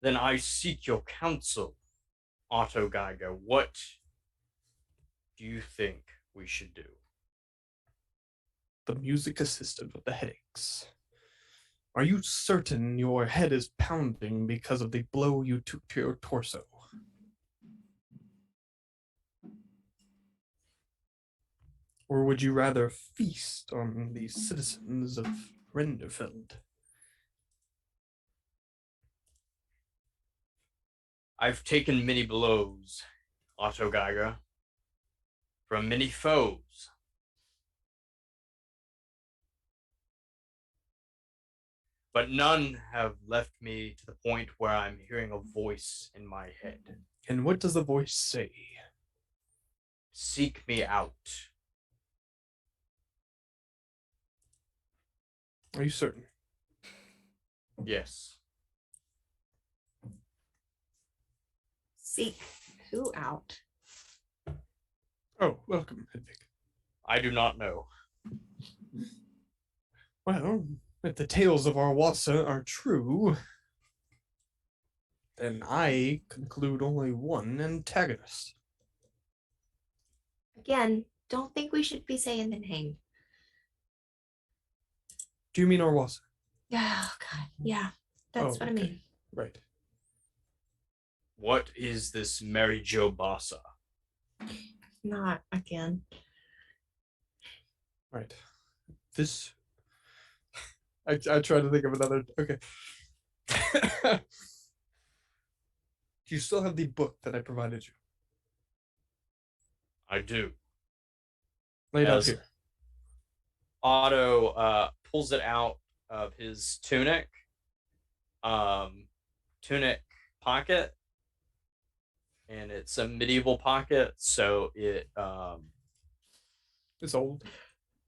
Then I seek your counsel, Otto Geiger. What do you think we should do? The music assisted with the headaches. Are you certain your head is pounding because of the blow you took to your torso? Or would you rather feast on the citizens of Renderfeld? I've taken many blows, Otto Geiger, from many foes. But none have left me to the point where I'm hearing a voice in my head. And what does the voice say? Seek me out. Are you certain? Yes. Seek who out? Oh, welcome, Hedwig. I do not know. Well, if the tales of our Wassa are true, then I conclude only one antagonist. Again, don't think we should be saying the name. Do you mean our Wassa? Oh, God. Yeah, that's what I mean. Right. What is this Mary Jo Bassa? Not again. Right. This. I tried to think of another. Okay. Do you still have the book that I provided you? I do. Lay it out As here. Otto pulls it out of his tunic pocket, and it's a medieval pocket, so It's old.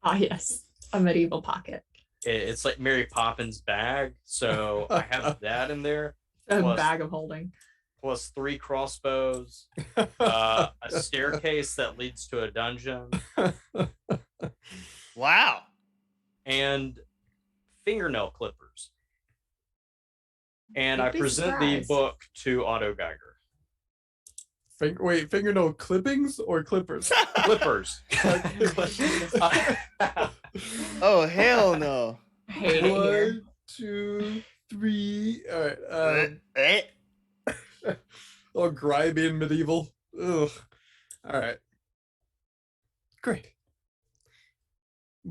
Ah, yes. A medieval pocket. it's like Mary Poppins' bag. So I have that in there, A Plus- bag of holding. plus 3 crossbows, a staircase that leads to a dungeon, Wow. and fingernail clippers. And You'd I be present the surprised. book to Otto Geiger. Wait, fingernail clippings or clippers? Clippers. Oh, hell no. I hate it here. 1, 2, 3. All right. Eh? All grimy and medieval. Ugh. All right. Great.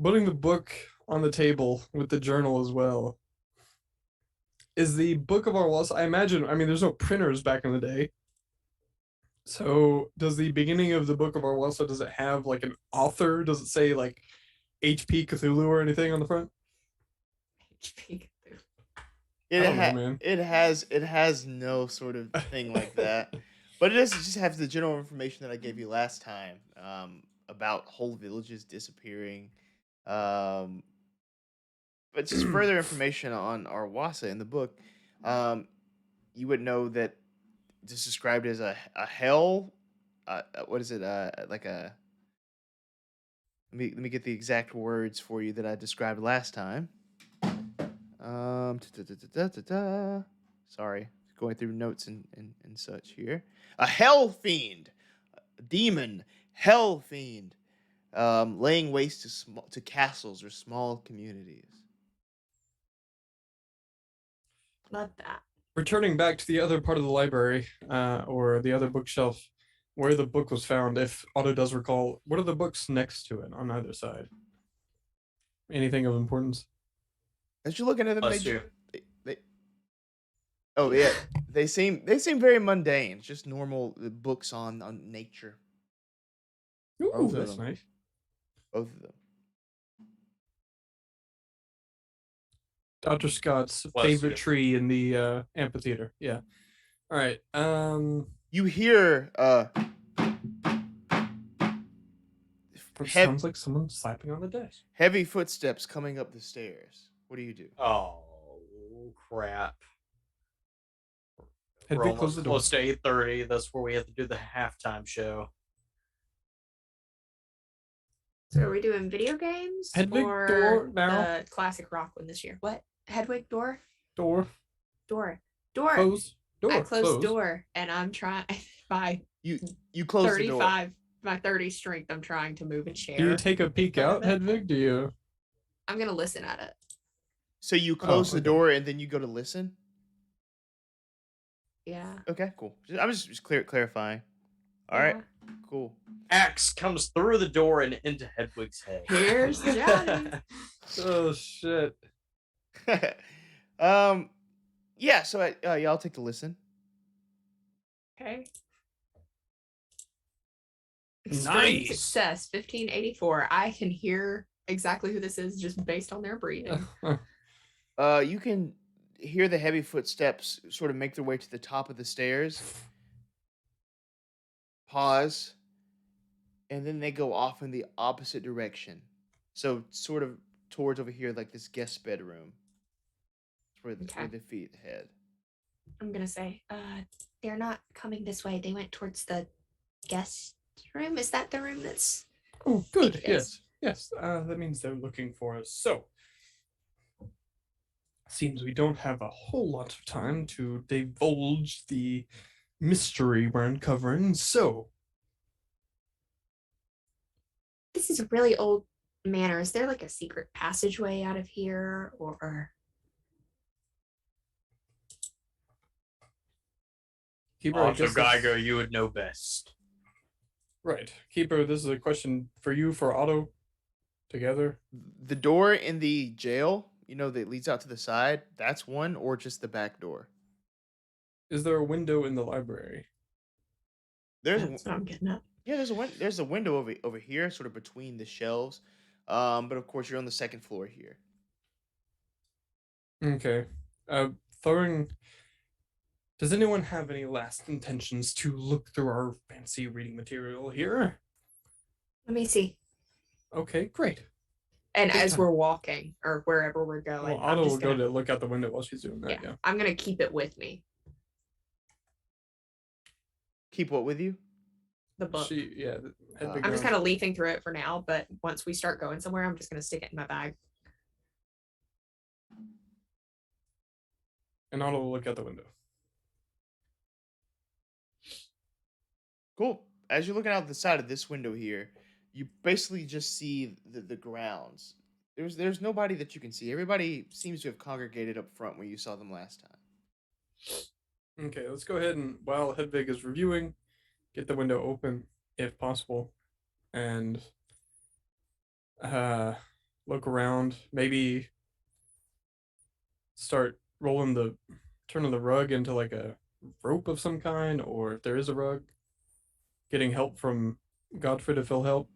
Putting the book on the table with the journal as well. Is the Book of Our Walls, I imagine, I mean, there's no printers back in the day. So does the beginning of the Book of Our Walls, does it have like an author? Does it say like HP Cthulhu or anything on the front? It, I don't know, man. it has no sort of thing like that. But it does just have the general information that I gave you last time about whole villages disappearing. But just further information on our Wassa in the book. You would know that it's described as a hell. What is it? Like a. Let me get the exact words for you that I described last time. Sorry, going through notes and such here. A hell fiend, a demon, hell fiend, laying waste to castles or small communities. Love that. Returning back to the other part of the library, or the other bookshelf where the book was found, if Otto does recall, what are the books next to it on either side? Anything of importance? As you look into them, Bless you. oh yeah, they seem very mundane. Just normal books on nature. Ooh, Both of that's them. nice. Both of them. Dr. Scott's Bless favorite you. tree in the amphitheater. Yeah. All right. You hear It sounds like someone slapping on the desk. heavy footsteps coming up the stairs. What do you do? Oh crap! We're Hedwig, close almost the door. close to 8:30. That's where we have to do the halftime show. So are we doing video games Hedwig, or door now. the classic rock one this year? What? Hedwig, door? Door. Close. Door. I closed close. door and I'm trying by You close the door. 35, my 30 strength, I'm trying to move a chair. Do you take a peek Front of out, it. Hedwig? Do you? I'm gonna listen at it. So you close the okay. door and then you go to listen. Yeah. Okay, cool. I'm just clarifying. All right, cool. Axe comes through the door and into Hedwig's head. Here's Johnny. Oh shit. Yeah. So yeah, I'll take the listen. Okay. Nice. Extreme success, 1584. I can hear exactly who this is just based on their breathing. You can hear the heavy footsteps sort of make their way to the top of the stairs. Pause, and then they go off in the opposite direction. So sort of towards over here, like this guest bedroom. That's where the feet head. I'm gonna say, they're not coming this way. They went towards the guest room. Is that the room that's Oh, good. It is. Yes. That means they're looking for us. So, seems we don't have a whole lot of time to divulge the mystery we're uncovering. So, this is a really old manor. Is there like a secret passageway out of here or Keeper, I Also, guess that's- Geiger, you would know best. Right. Keeper, this is a question for you, for Otto, together. The door in the jail, that leads out to the side, that's one, or just the back door? Is there a window in the library? There's that's what I'm getting at. yeah, there's a window over here, sort of between the shelves. But of course you're on the second floor here. Okay. Thorin, does anyone have any last intentions to look through our fancy reading material here? Let me see. Okay, great. And Good as time. we're walking or wherever we're going, Well, I'm Otto will just go gonna, to look out the window while she's doing that. Yeah. I'm gonna keep it with me. Keep what with you? The book. Hedwig I'm just goes- kind of leafing through it for now, but once we start going somewhere, I'm just gonna stick it in my bag. And Otto will look out the window. Cool. As you're looking out the side of this window here, you basically just see the grounds. There's nobody that you can see. Everybody seems to have congregated up front where you saw them last time. Okay, let's go ahead and while Hedwig is reviewing, get the window open if possible, and look around. Maybe start turning the rug into like a rope of some kind, or if there is a rug, getting help from Godfrid if he'll help.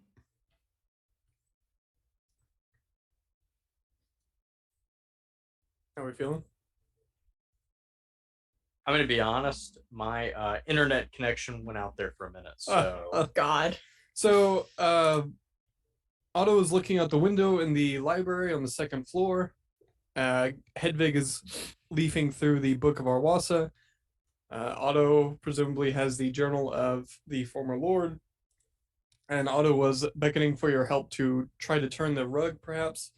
How are we feeling? I'm going to be honest. My internet connection went out there for a minute. So God. So, Otto is looking out the window in the library on the second floor. Hedwig is leafing through the Book of Arwasa. Otto presumably has the Journal of the Former Lord. And Otto was beckoning for your help to try to turn the rug, perhaps,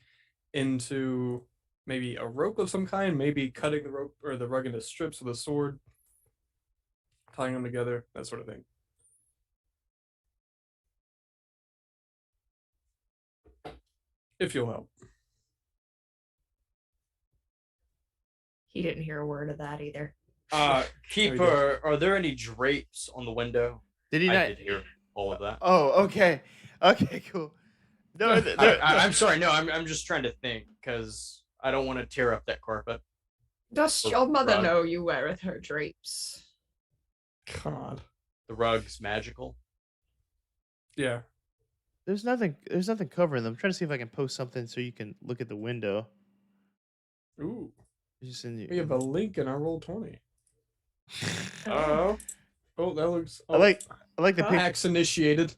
into maybe a rope of some kind, maybe cutting the rope or the rug into strips with a sword, tying them together, that sort of thing. If you'll help. He didn't hear a word of that either. Keeper, are there any drapes on the window? Did he I not? did hear all of that. Oh, okay. Okay, cool. No, I'm sorry. No, I'm just trying to think because I don't want to tear up that carpet. Does Or your mother rug. know you weareth her drapes? God. The rug's magical. Yeah. there's nothing covering them. I'm trying to see if I can post something so you can look at the window. Ooh. It's just in the, We have a link in our Roll20. Oh. Oh, that looks. I like the picture. Hacks initiated.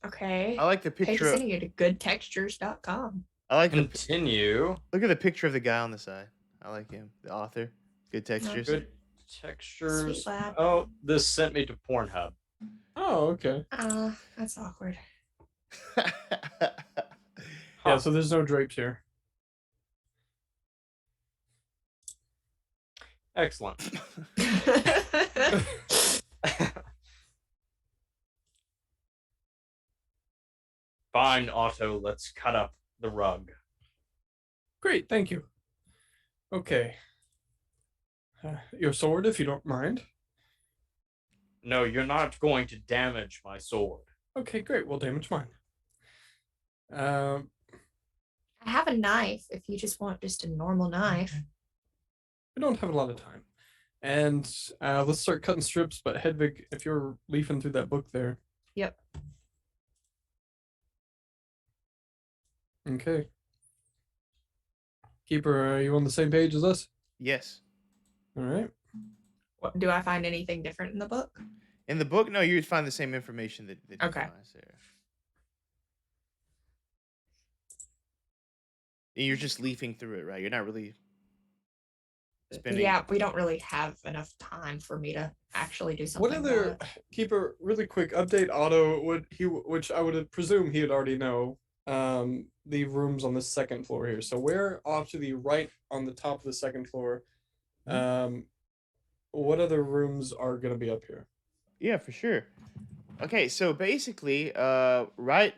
Okay. I like the Hey, picture. sending you to goodtextures.com. I like the Continue. look at the picture of the guy on the side. I like him, the author. Good textures. Good textures. Sweet lab. Oh, this sent me to Pornhub. Oh, okay. That's awkward. Yeah, so there's no drapes here. Excellent. Fine, Otto. Let's cut up the rug. Great, thank you. Okay. Your sword, if you don't mind. No, you're not going to damage my sword. Okay, great. We'll damage mine. I have a knife if you just want just a normal knife. We don't have a lot of time. And let's start cutting strips, but Hedwig, if you're leafing through that book there. Yep. Okay. Keeper, are you on the same page as us? Yes. All right. What, do I find anything different in the book? In the book, no, you would find the same information that you Okay. find there. And you're just leafing through it, right? You're not really spending. Yeah, we don't really have enough time for me to actually do something. What other Keeper? Really quick update. Otto which I would presume he would already know. The rooms on the second floor here. So we're off to the right on the top of the second floor. What other rooms are gonna be up here? Yeah, for sure. Okay, so basically, right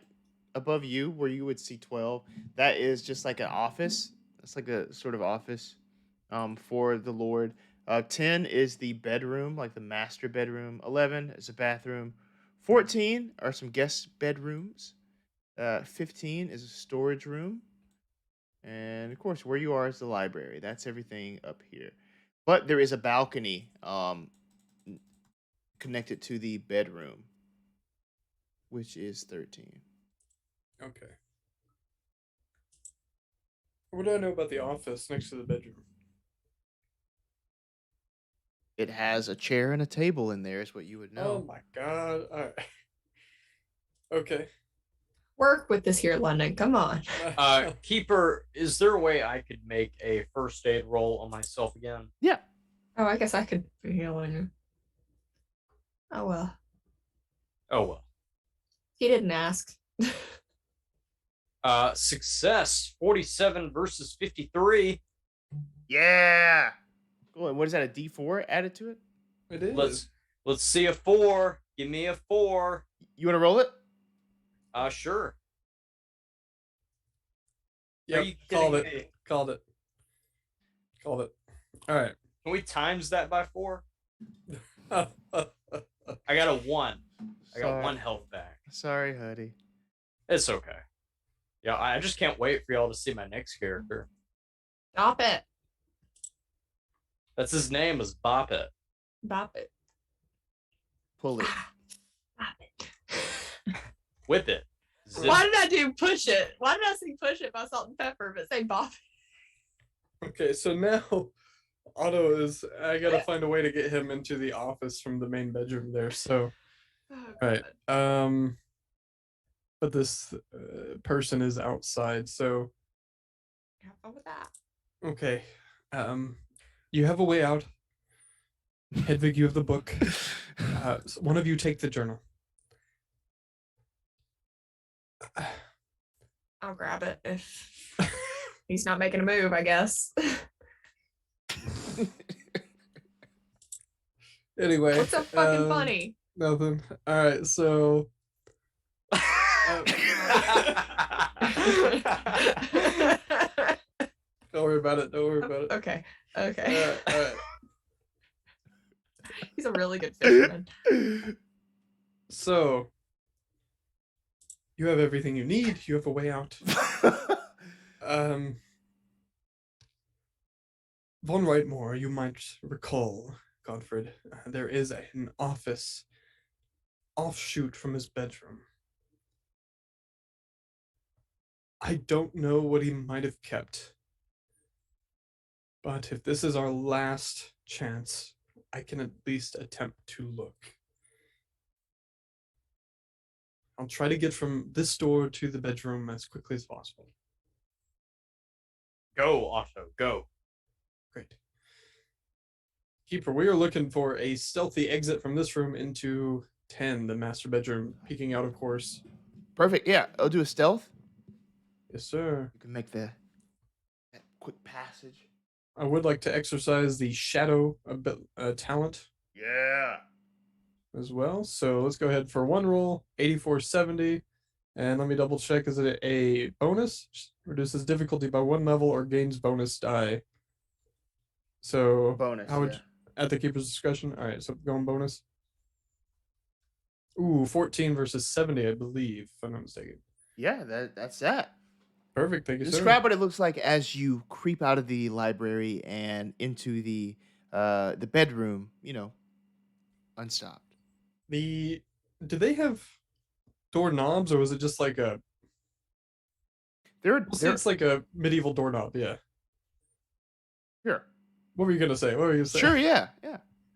above you, where you would see 12, that is just like an office. It's like a sort of office, for the Lord. 10 is the bedroom, like the master bedroom. 11 is a bathroom. 14 are some guest bedrooms. 15 is a storage room. And of course, where you are is the library. That's everything up here. But there is a balcony connected to the bedroom, which is 13. Okay. What do I know about the office next to the bedroom? It has a chair and a table in there, is what you would Oh know. my god. All right. Okay. Work with this here, London. Come on. Keeper, is there a way I could make a first aid roll on myself again? Yeah. Oh, I guess I could be healing. Oh well. Oh well. He didn't ask. Success. 47 versus 53. Yeah. Cool. And what is that, a D4 added to it? It is. Let's see a 4. Give me a 4. You want to roll it? Sure. Yep, Are you called kidding it. me? Called it. Called it. All right. Can we times that by 4? I got a 1. I got 1 health back. Sorry, Huddy. It's okay. Yeah, I just can't wait for y'all to see my next character. Stop it. That's his name, is Bop It. Bop it. Pull it. Bop it. Whip it. Zip Why it. did I do push it? Why did I say push it by Salt and Pepper but say bop it? Okay, so now Otto is. I gotta find a way to get him into the office from the main bedroom there. So, Oh, right. God. But this person is outside. So, Have fun with that. okay. You have a way out. Hedwig, you have the book. So one of you take the journal. I'll grab it if he's not making a move, I guess. Anyway. What's so fucking funny? Nothing. All right, so. Don't worry about it. Don't worry about it. Okay. Okay. All right. He's a really good fisherman. So, You have everything you need. You have a way out. Von Whitemore, you might recall, Godfrid, there is an office offshoot from his bedroom. I don't know what he might have kept, but if this is our last chance, I can at least attempt to look. I'll try to get from this door to the bedroom as quickly as possible. Go, Otto, go. Great. Keeper, we are looking for a stealthy exit from this room into 10, the master bedroom, peeking out, of course. Perfect. Yeah, I'll do a stealth. Yes, sir. You can make that quick passage. I would like to exercise the shadow talent Yeah. as well. So let's go ahead for one roll, 8470. And let me double check, is it a bonus? Reduces difficulty by 1 level or gains bonus die. So Bonus. how would Yeah. at the keeper's discretion? All right, so going bonus. Ooh, 14 versus 70, I believe, if I'm not mistaken. Yeah, that's that. Perfect, thank you, sir. Describe what it looks like as you creep out of the library and into the bedroom, unstopped. Do they have doorknobs, or was it just like a? It's like a medieval doorknob, yeah. Here. What were you gonna say? What were you gonna say? Sure, yeah.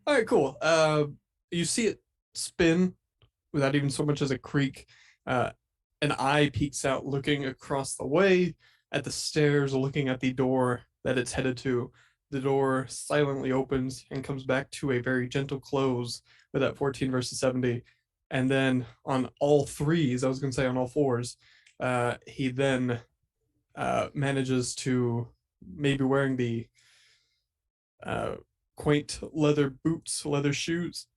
All right, cool. You see it spin without even so much as a creak. An eye peeks out, looking across the way at the stairs, looking at the door that it's headed to. The door silently opens and comes back to a very gentle close with that 14 versus 70. And then on all threes, I was going to say on all fours, he then manages to, maybe wearing the quaint leather boots, leather shoes,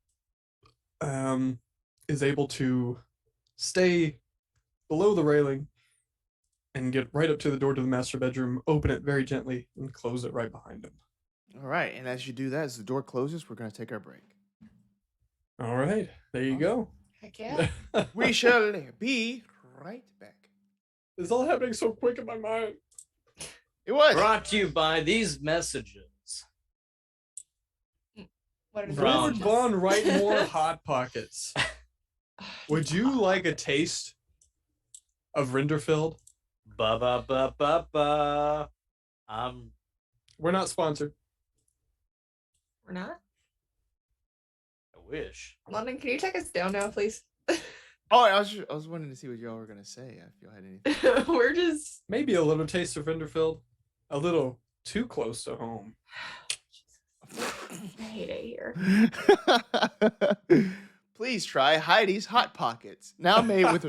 is able to stay below the railing and get right up to the door to the master bedroom, open it very gently, and close it right behind him. All right, and as you do that, as the door closes, we're going to take our break. All right, there you go. Heck yeah. We shall be right back. It's all happening so quick in my mind. It was. Brought to you by these messages. What are the From- Lord messages? Von Wrightmore Hot Pockets. Would you like a taste of Rinderfield? Ba ba ba ba ba. We're not sponsored. We're not? I wish. London, can you take us down now, please? Oh, I was wanting to see what y'all were going to say. If y'all had anything. We're just. Maybe a little taste of Rinderfield. A little too close to home. I hate it here. Please try Heidi's Hot Pockets, now made with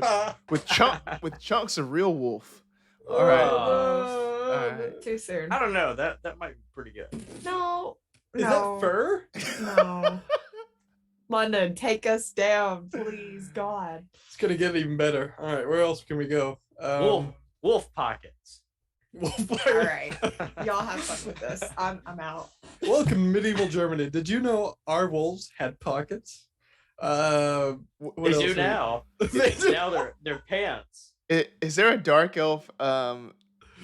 chunks of real wolf. All right. All right. Too soon. I don't know. That might be pretty good. No. Is no, that fur? No. London, take us down, please, God. It's gonna get even better. All right, where else can we go? Wolf pockets. All All right, y'all have fun with this. I'm out. Welcome to medieval Germany. Did you know our wolves had pockets? What They else do are- now. They do. Now they're pants. Is there a dark elf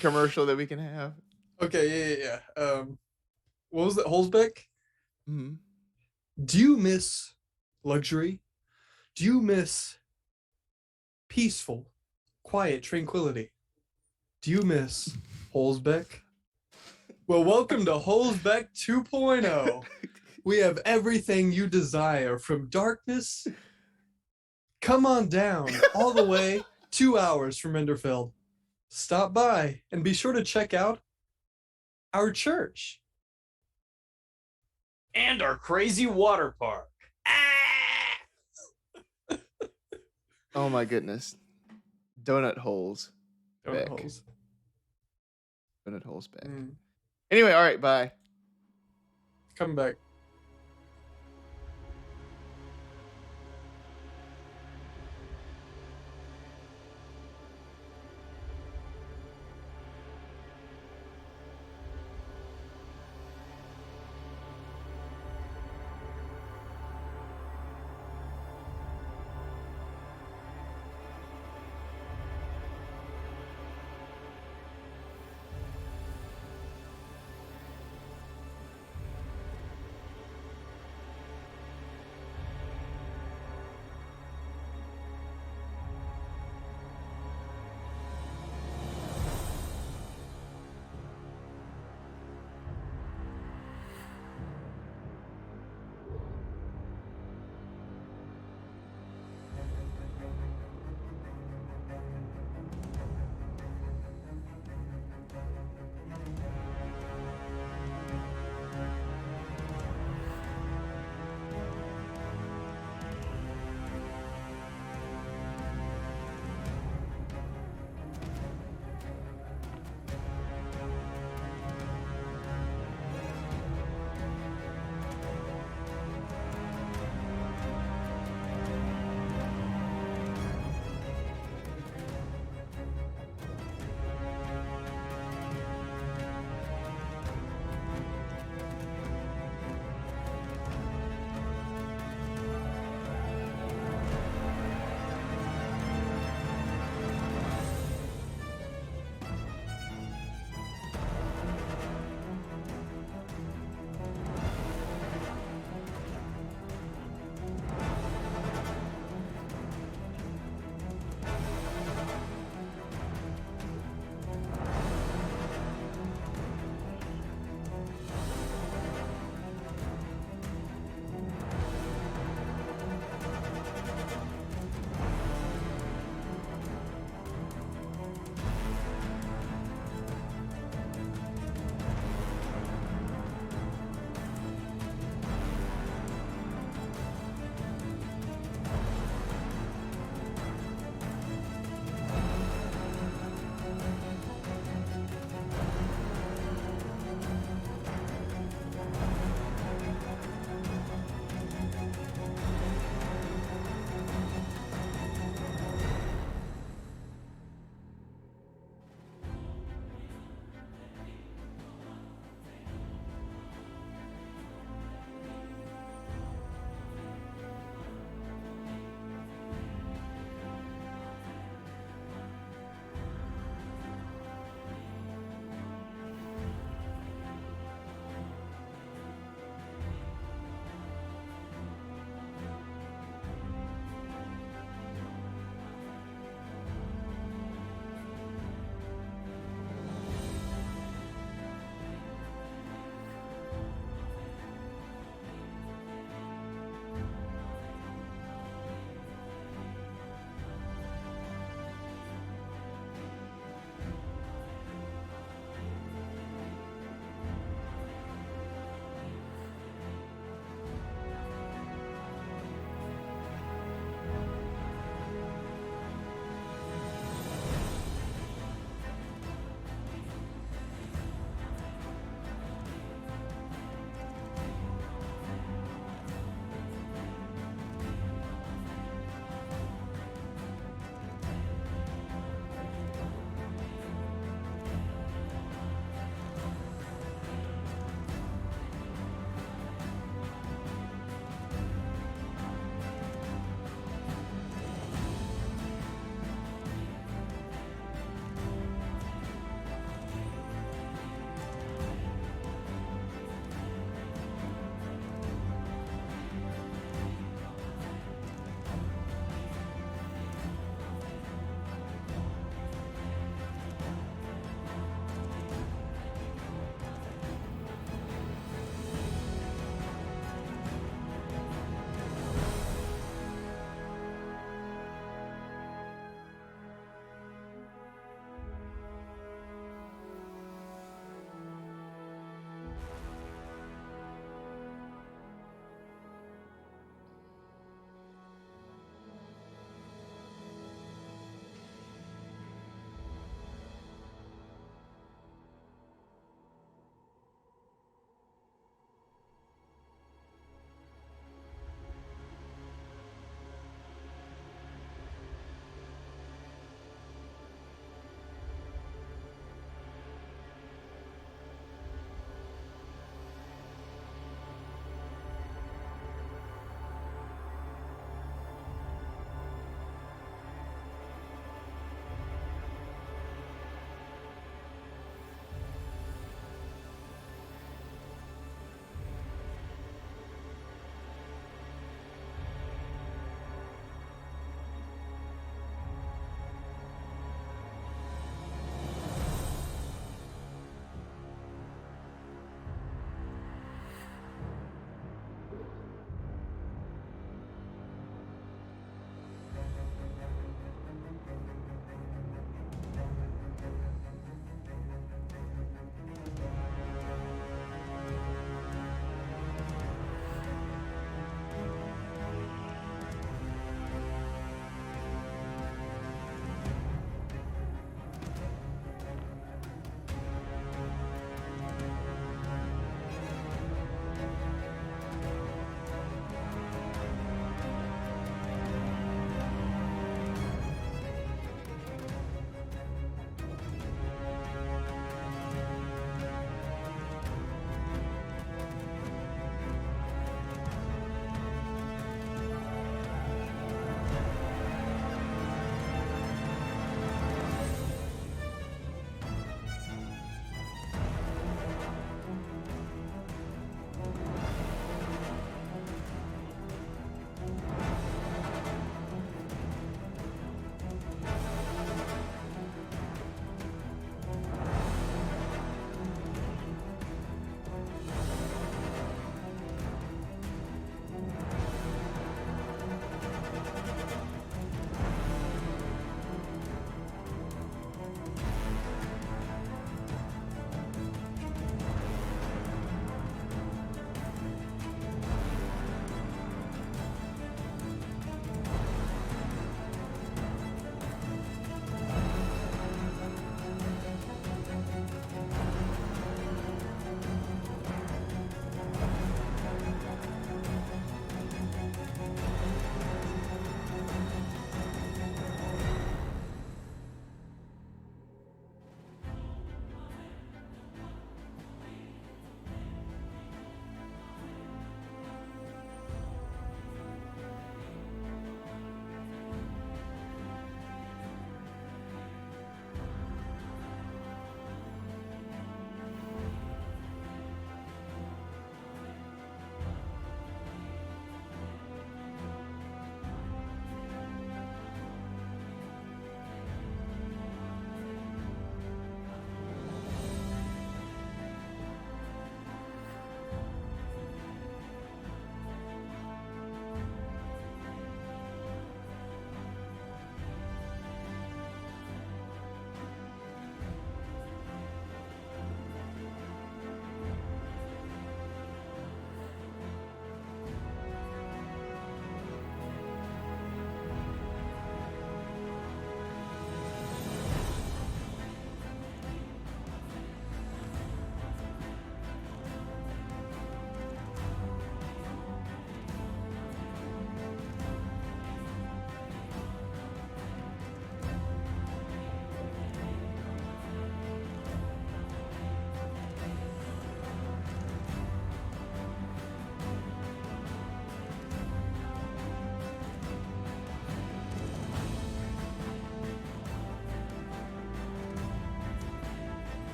commercial that we can have? Okay, yeah. What was that? Holzbeck? Mm-hmm. Do you miss luxury? Do you miss peaceful, quiet tranquility? Do you miss Holzbeck? Well, welcome to Holzbeck 2.0. We have everything you desire, from darkness. Come on down, all the way 2 hours from Enderfield. Stop by and be sure to check out our church. And our crazy water park. Oh my goodness. Donut holes. Donut Beck. holes. Donut holes back. Mm, Anyway, all right, bye. come back.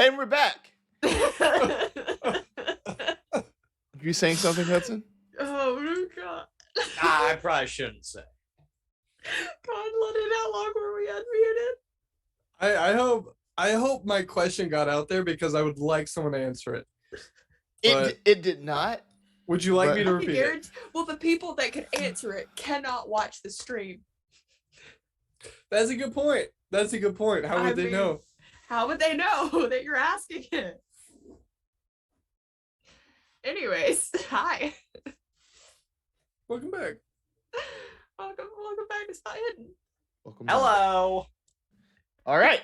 And we're back. You saying something, Hudson? Oh god. I probably shouldn't say. God, London, how long were we unmuted? I hope my question got out there because I would like someone to answer it. It did not. Would you like but- me to repeat it? Well, the people that could answer it cannot watch the stream. That's a good point. That's a good point. How would they know? How would they know that you're asking it? Anyways, hi. Welcome back. Welcome back to Spot Hidden. Welcome back. Hello. All right.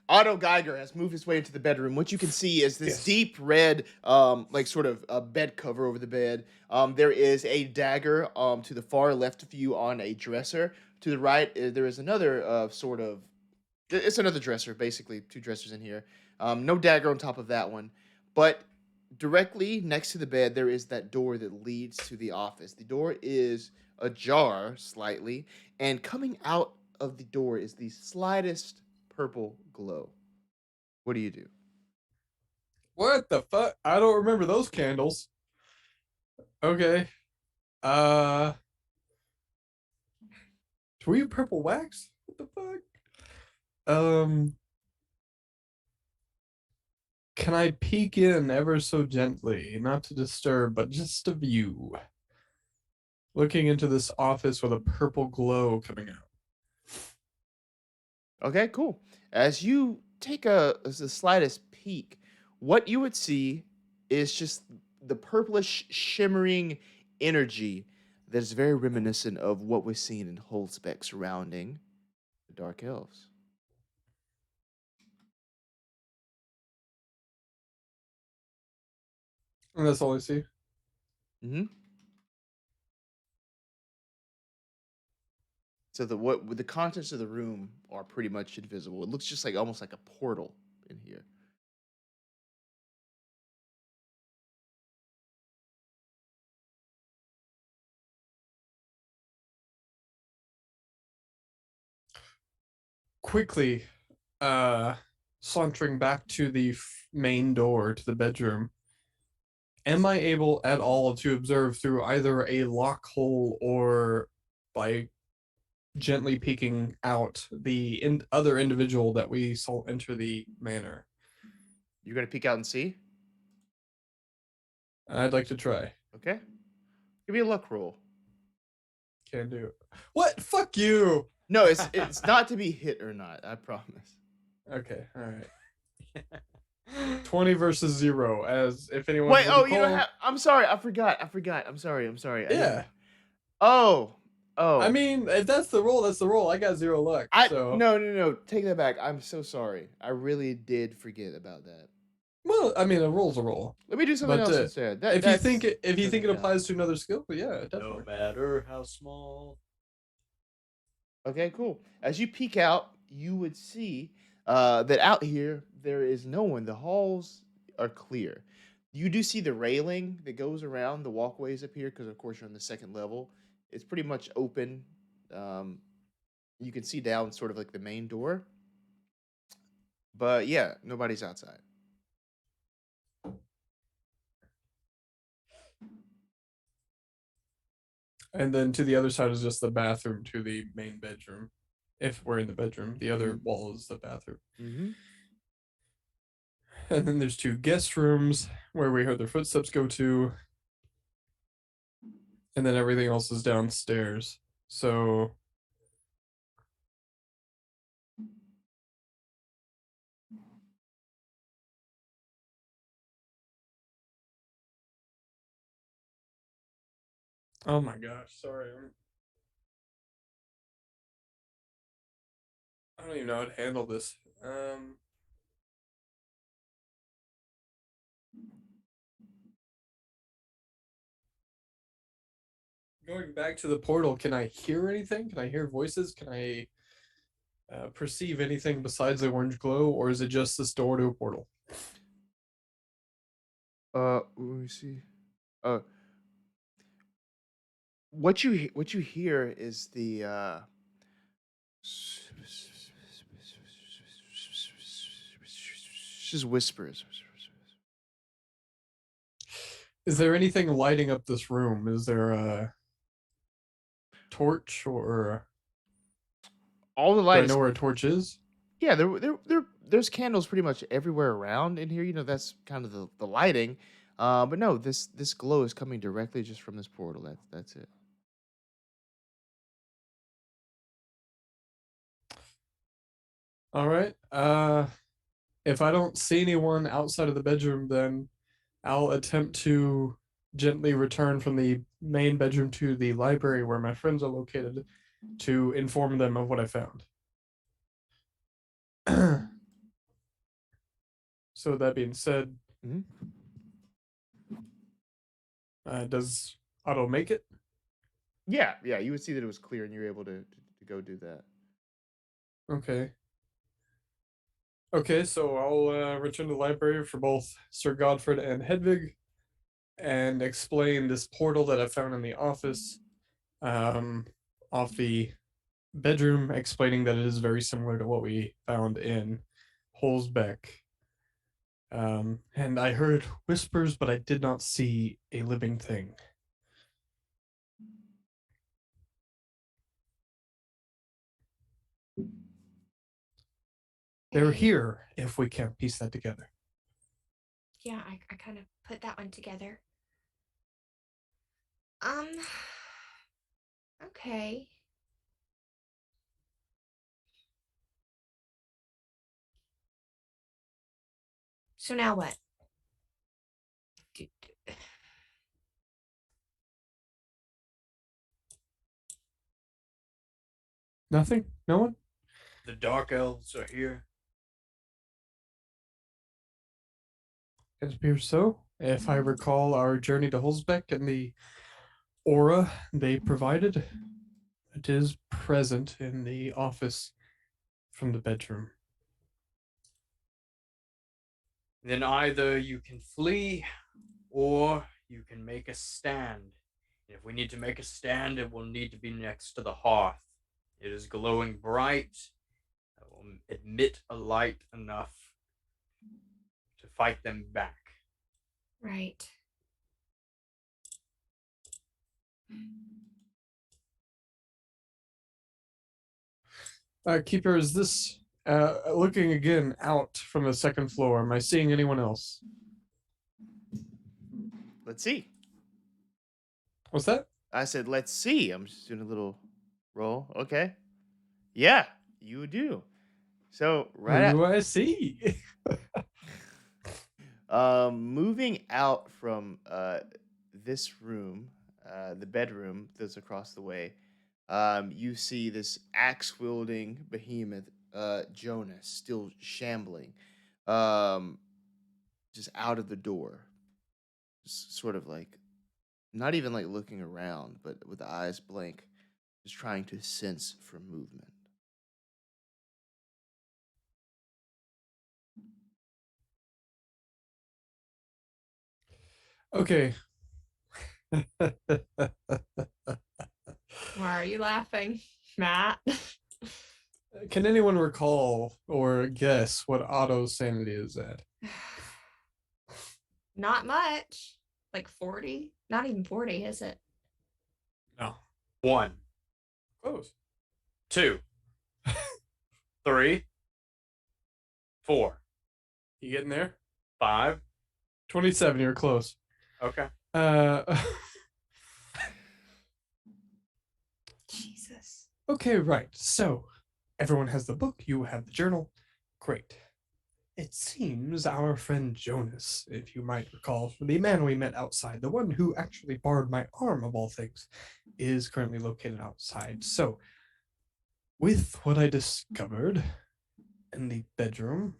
Otto Geiger has moved his way into the bedroom. What you can see is this Yes. deep red, like sort of a bed cover over the bed. There is a dagger to the far left of you on a dresser. To the right, there is another sort of. It's another dresser, basically 2 dressers in here. No dagger on top of that one, but directly next to the bed there is that door that leads to the office. The door is ajar slightly, and coming out of the door is the slightest purple glow. What do you do? What the fuck? I don't remember those candles. Okay. Do we have purple wax? What the fuck? Can I peek in ever so gently, not to disturb, but just a view? Looking into this office with a purple glow coming out. Okay, cool. As you take the slightest peek, what you would see is just the purplish shimmering energy that is very reminiscent of what was seen in Holzbeck surrounding the Dark Elves. And that's all I see. Mm-hmm. So the contents of the room are pretty much invisible. It looks just like almost like a portal in here. Quickly, sauntering back to the main door to the bedroom. Am I able at all to observe through either a lock hole or by gently peeking out the other individual that we saw enter the manor? You're gonna peek out and see? I'd like to try. Okay. Give me a luck roll. Can do. What? Fuck you. No, it's not to be hit or not. I promise. Okay, all right. 20 versus 0, as if anyone. Wait. would Oh, you don't recall. have. I'm sorry. I forgot. I'm sorry. I Yeah. didn't- Oh. I mean, if that's the roll, that's the roll. I got 0 luck. So. No. Take that back. I'm so sorry. I really did forget about that. Well, I mean, a roll's a roll. Let me do something But, else instead. If you think it doesn't count. applies to another skill, yeah, No definitely. matter how small. Okay, cool. As you peek out, you would see that out here there is no one. The halls are clear. You do see the railing that goes around the walkways up here, because of course you're on the second level. It's pretty much open. You can see down sort of like the main door. But yeah, nobody's outside. And then to the other side is just the bathroom to the main bedroom. If we're in the bedroom, the other wall is the bathroom. Mm-hmm. And then there's 2 guest rooms where we heard their footsteps go to. And then everything else is downstairs. So. Oh my gosh, sorry. I don't even know how to handle this. Going back to the portal, can I hear anything? Can I hear voices? Can I perceive anything besides the orange glow, or is it just this door to a portal? Let me see. What you hear is the just whispers. Is there anything lighting up this room? Is there a torch or All the do light I is know where a torch is? yeah, there's candles pretty much everywhere around in here. You know, that's kind of the lighting. But no, this glow is coming directly just from this portal. That's it. All right. If I don't see anyone outside of the bedroom, then I'll attempt to gently return from the main bedroom to the library where my friends are located to inform them of what I found. So that being said, Mhm. does Otto make it? Yeah, you would see that it was clear, and you're able to go do that. Okay. Okay, so I'll return to the library for both Sir Godfrid and Hedwig and explain this portal that I found in the office off the bedroom, explaining that it is very similar to what we found in Holzbeck. And I heard whispers, but I did not see a living thing. They're Okay. here if we can't piece that together. Yeah, I kind of put that one together. Okay. So now what? Nothing? No one? The dark elves are here. It appears so. If I recall our journey to Holzbeck and the aura they provided, it is present in the office from the bedroom. Then either you can flee or you can make a stand. And if we need to make a stand, it will need to be next to the hearth. It is glowing bright. It will emit a light enough to fight them back. Right. Keeper, is this looking again out from the second floor? Am I seeing anyone else? Let's see. What's that? I said, let's see. I'm just doing a little roll. Okay. Yeah, you do. So Who do I see? moving out from this room, the bedroom that's across the way, you see this axe-wielding behemoth, Jonas, still shambling, just out of the door, just sort of like, not even like looking around, but with the eyes blank, just trying to sense for movement. Okay. Why are you laughing, Matt? Can anyone recall or guess what Otto's sanity is at? Not much. Like 40? Not even 40, is it? No. 1, Close. 2, 3, 4, You getting there? 5. 27, you're close. Okay. Jesus. Okay, right. So, everyone has the book, you have the journal. Great. It seems our friend Jonas, if you might recall, the man we met outside, the one who actually barred my arm of all things, is currently located outside. So, with what I discovered in the bedroom,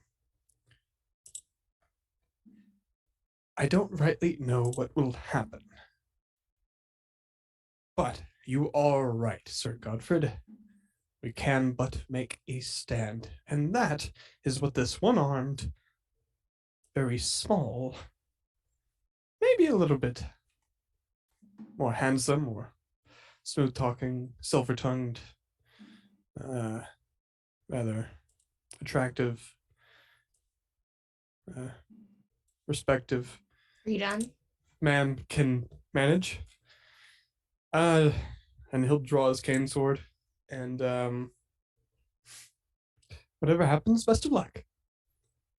I don't rightly know what will happen. But you are right, Sir Godfrid. We can but make a stand, and that is what this one-armed, very small, maybe a little bit more handsome or smooth-talking, silver-tongued, rather attractive respective Are you done? man can manage. And he'll draw his cane sword, and whatever happens, best of luck.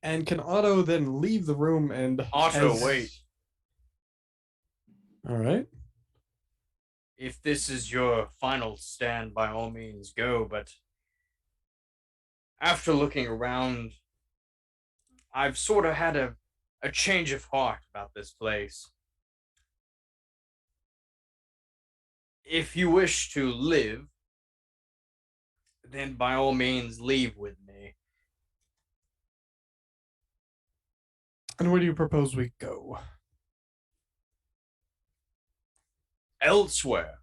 And can Otto then leave the room and Otto, wait. All right. If this is your final stand, by all means go, but after looking around, I've sort of had a change of heart about this place. If you wish to live, then by all means leave with me. And where do you propose we go? Elsewhere.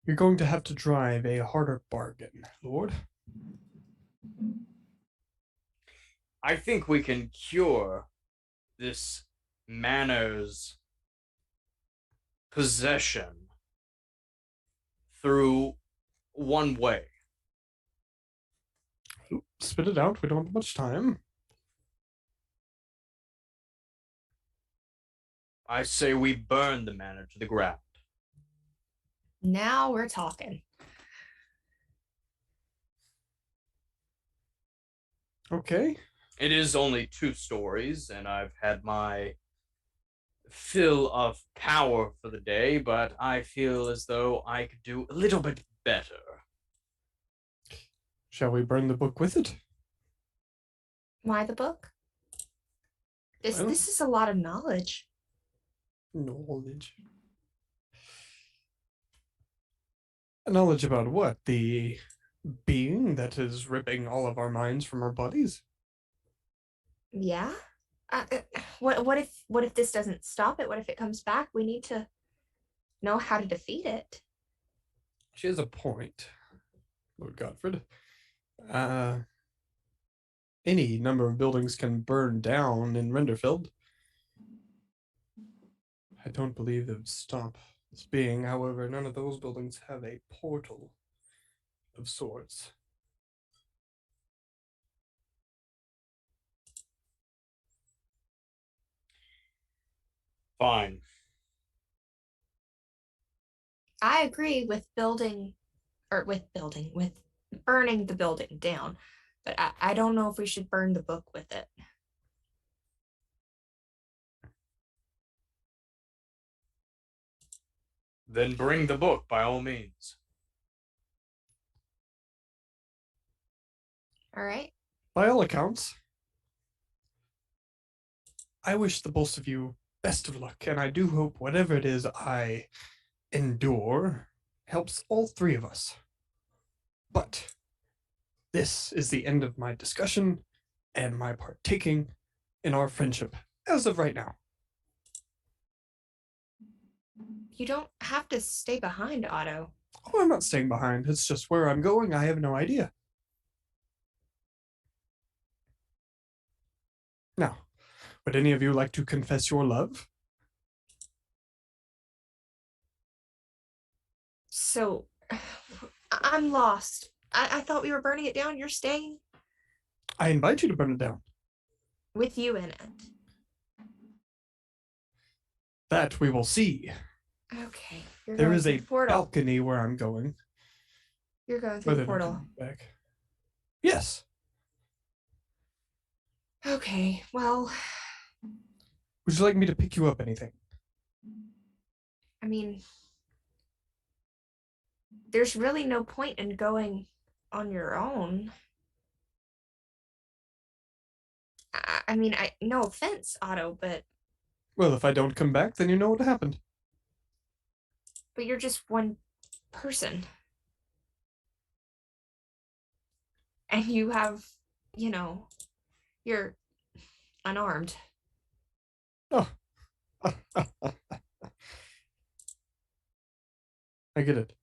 You're going to have to drive a harder bargain, Lord. I think we can cure this manor's possession through one way. Spit it out. We don't have much time. I say we burn the manor to the ground. Now we're talking. Okay. It is only 2 stories, and I've had my fill of power for the day, but I feel as though I could do a little bit better. Shall we burn the book with it? Why the book? This Well- this is a lot of knowledge. Knowledge. Knowledge about what? The being that is ripping all of our minds from our bodies? Yeah. What if this doesn't stop it? What if it comes back? We need to know how to defeat it. She has a point, Lord Godfrid. Any number of buildings can burn down in Renderfield. I don't believe they would stop this being. However, none of those buildings have a portal of sorts. Fine. I agree with burning the building down, but I don't know if we should burn the book with it. Then bring the book, by all means. All right. By all accounts, I wish the both of you best of luck, and I do hope whatever it is I endure helps all 3 of us. But this is the end of my discussion and my partaking in our friendship as of right now. You don't have to stay behind, Otto. Oh, I'm not staying behind. It's just where I'm going. I have no idea. Now, would any of you like to confess your love? So, I'm lost. I thought we were burning it down. You're staying I invite you to burn it down. with you in it. That we will see. Okay. You're There going is through a the portal. balcony where I'm going. You're going through Whether the or not portal. I'm back. Yes. Okay. Well, Would you like me to pick you up anything? I mean, there's really no point in going on your own. I mean, no offense, Otto, but Well, if I don't come back, then you know what happened. you're just one person. And you have, you're unarmed. Oh. I get it.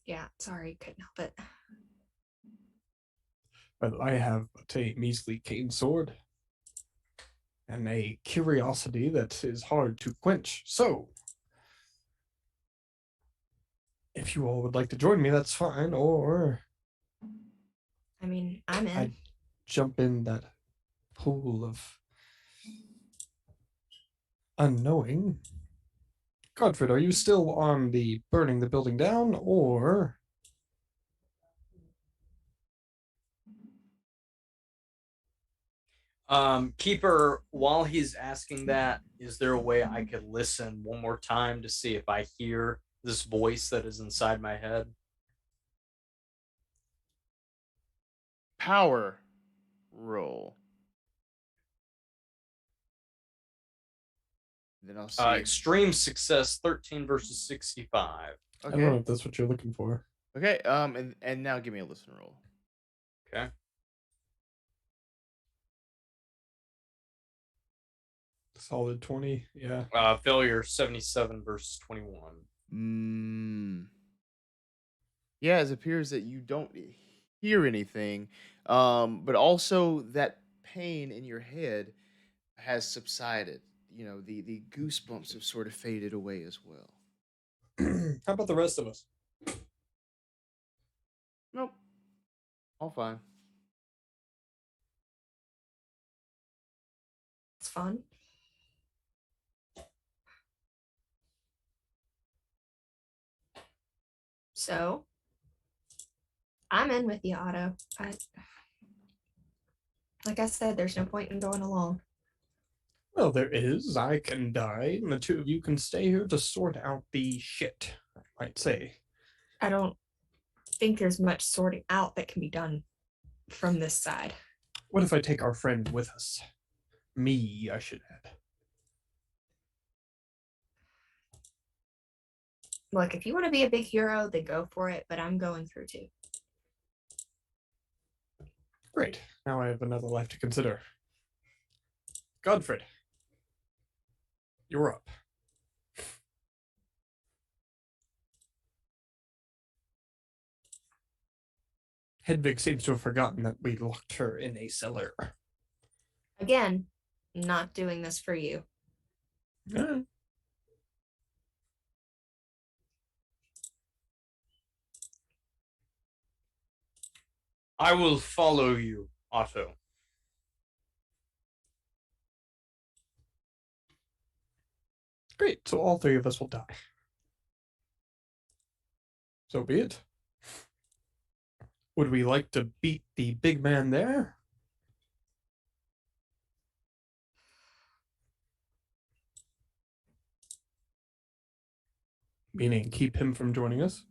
Yeah, sorry, couldn't help it. But I have but a measly cane sword and a curiosity that is hard to quench. So, if you all would like to join me, that's fine. Or I mean, I'm in. I jump in that pool of unknowing. Godfrid, are you still on the burning the building down, or Keeper, while he's asking that, is there a way I could listen one more time to see if I hear this voice that is inside my head? Power roll. Then I'll see. Extreme success, 13 versus 65. I don't know Okay. if that's what you're looking for. Okay. And now give me a listen roll. Okay. Solid 20, yeah. Failure, 77 versus 21. Yeah, it appears that you don't hear anything, but also that pain in your head has subsided. You know, the goosebumps have sort of faded away as well. How about the rest of us? Nope. All fine. It's fun. So, I'm in with you, Otto. Like I said, there's no point in going along. Well, there is. I can die, and the two of you can stay here to sort out the shit, I might say. I don't think there's much sorting out that can be done from this side. What if I take our friend with us? Me, I should add. Look, if you want to be a big hero, then go for it, but I'm going through too. Great. Now I have another life to consider. Godfrid, you're up. Hedwig seems to have forgotten that we locked her in a cellar. Again, not doing this for you. I will follow you, Otto. Great, so all three of us will die. So be it. Would we like to beat the big man there? Meaning keep him from joining us?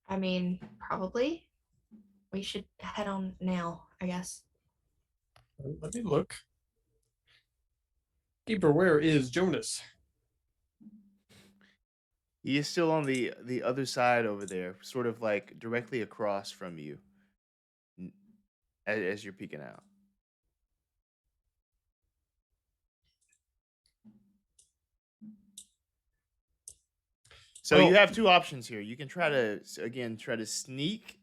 I mean, probably. We should head on now, I guess. Let me look. Keeper, where is Jonas? He is still on the other side over there, sort of like directly across from you, as you're peeking out. So you have two options here. You can try to sneak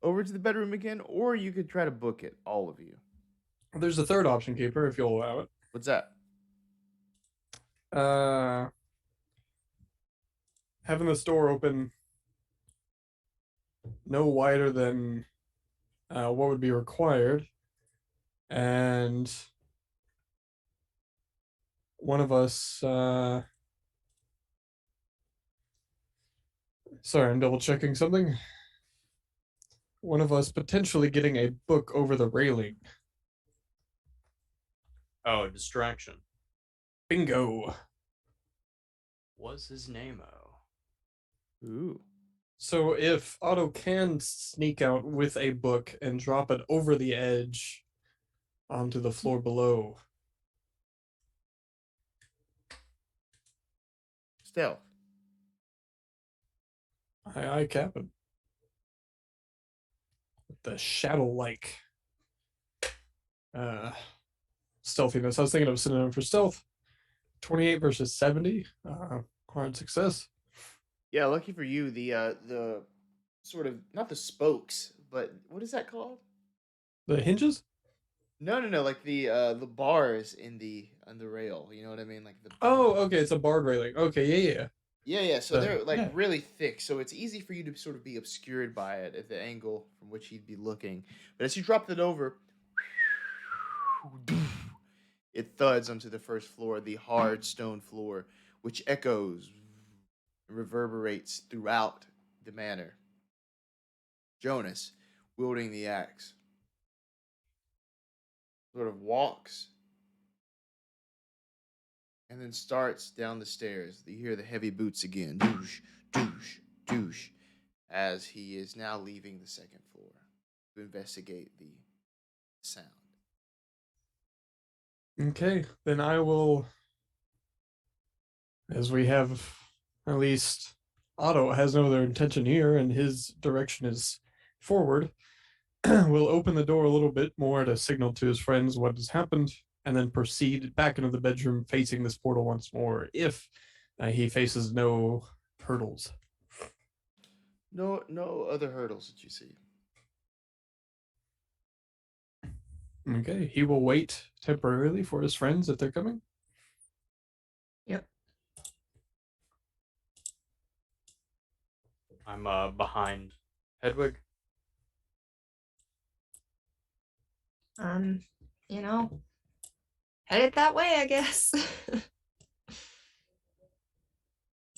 over to the bedroom again, or you could try to book it, all of you. There's a third option, Keeper, if you'll allow it. What's that? Having the store open no wider than what would be required, and one of us sorry, I'm double checking something. One of us potentially getting a book over the railing. Oh, distraction. Bingo. What's his name-o? Ooh. So if Otto can sneak out with a book and drop it over the edge onto the floor below. Stealth. Aye, Captain. The shadow-like stealthiness. I was thinking of a synonym for stealth. 28 versus 70. Hard success. Yeah, lucky for you, the sort of, not the spokes, but what is that called? The hinges? No, like the bars on the rail. You know what I mean? Like the. Oh, okay. It's a barred railing. Okay, yeah. Yeah. So they're like Yeah. really thick, so it's easy for you to sort of be obscured by it at the angle from which he'd be looking. But as you drop it over, it thuds onto the first floor, the hard stone floor, which echoes and reverberates throughout the manor. Jonas, wielding the axe, sort of walks and then starts down the stairs. You hear the heavy boots again. Doosh, doosh, doosh. As he is now leaving the second floor to investigate the sound. Okay, then I will, as we have at least Otto has no other intention here, and his direction is forward. We'll open the door a little bit more to signal to his friends what has happened, and then proceed back into the bedroom facing this portal once more if he faces no hurdles. No other hurdles that you see. Okay, he will wait temporarily for his friends if they're coming. Yep. I'm behind Hedwig. You know, headed that way, I guess.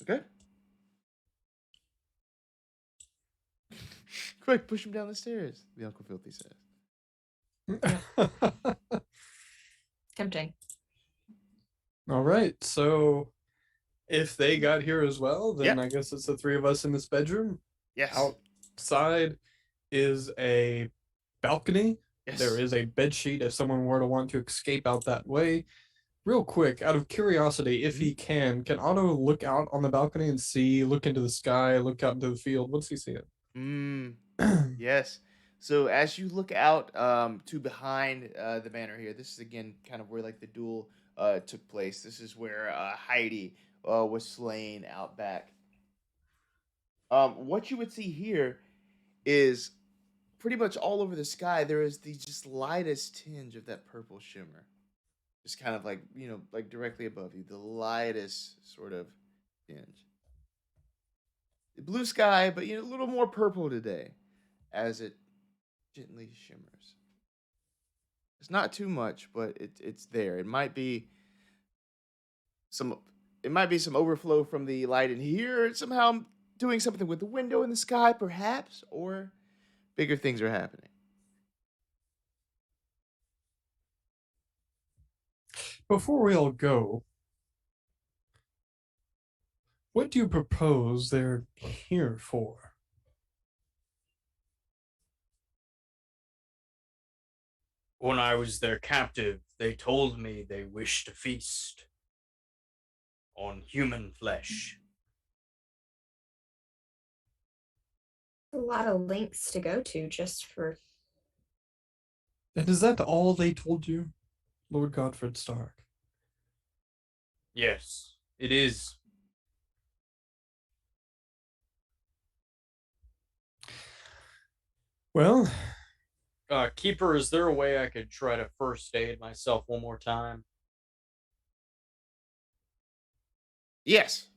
Okay. Quick, push him down the stairs, the Uncle Filthy says. Tempting. All right, so if they got here as well, then Yeah. I guess it's the three of us in this bedroom. Yes. Outside is a balcony. Yes. There is a bed sheet if someone were to want to escape out that way. Real quick, out of curiosity, if he can Otto look out on the balcony and look into the sky, look out into the field? What's he seeing? Yes. So as you look out to behind the manor here, this is again kind of where like the duel took place. This is where Heidi was slain out back. What you would see here is pretty much all over the sky. There is the just lightest tinge of that purple shimmer, just kind of like like directly above you, the lightest sort of tinge. The blue sky, but a little more purple today, as it gently shimmers. It's not too much, but it's there. It might be some overflow from the light in here, somehow doing something with the window in the sky, perhaps, or bigger things are happening. Before we all go, what do you propose they're here for? When I was their captive, they told me they wished to feast on human flesh. A lot of links to go to just for. And is that all they told you, Lord Godfrid Stark? Yes, it is. Well, Keeper, is there a way I could try to first aid myself one more time? Yes.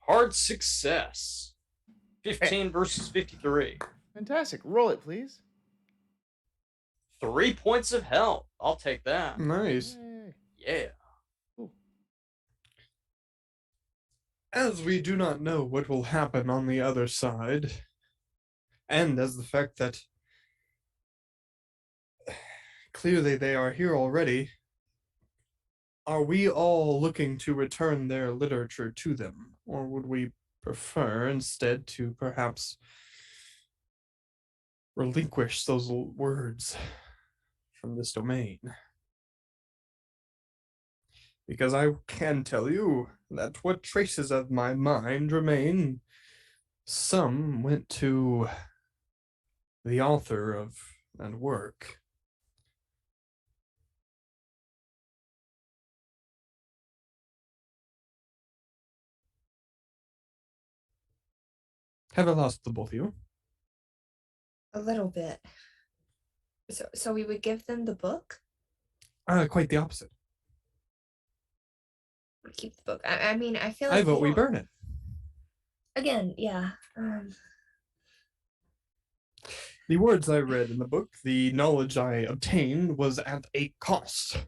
Hard success. 15 versus 53. Fantastic. Roll it, please. 3 points of health. I'll take that. nice. Yay. Yeah. Ooh. As we do not know what will happen on the other side, and as the fact that clearly they are here already, are we all looking to return their literature to them, or would we prefer instead to perhaps relinquish those words from this domain? Because I can tell you that what traces of my mind remain, some went to the author of that work. Have I lost the both of you? A little bit. So we would give them the book? Quite the opposite. We keep the book. I mean, I feel I like vote we don't- burn it. Again, yeah. The words I read in the book, the knowledge I obtained, was at a cost.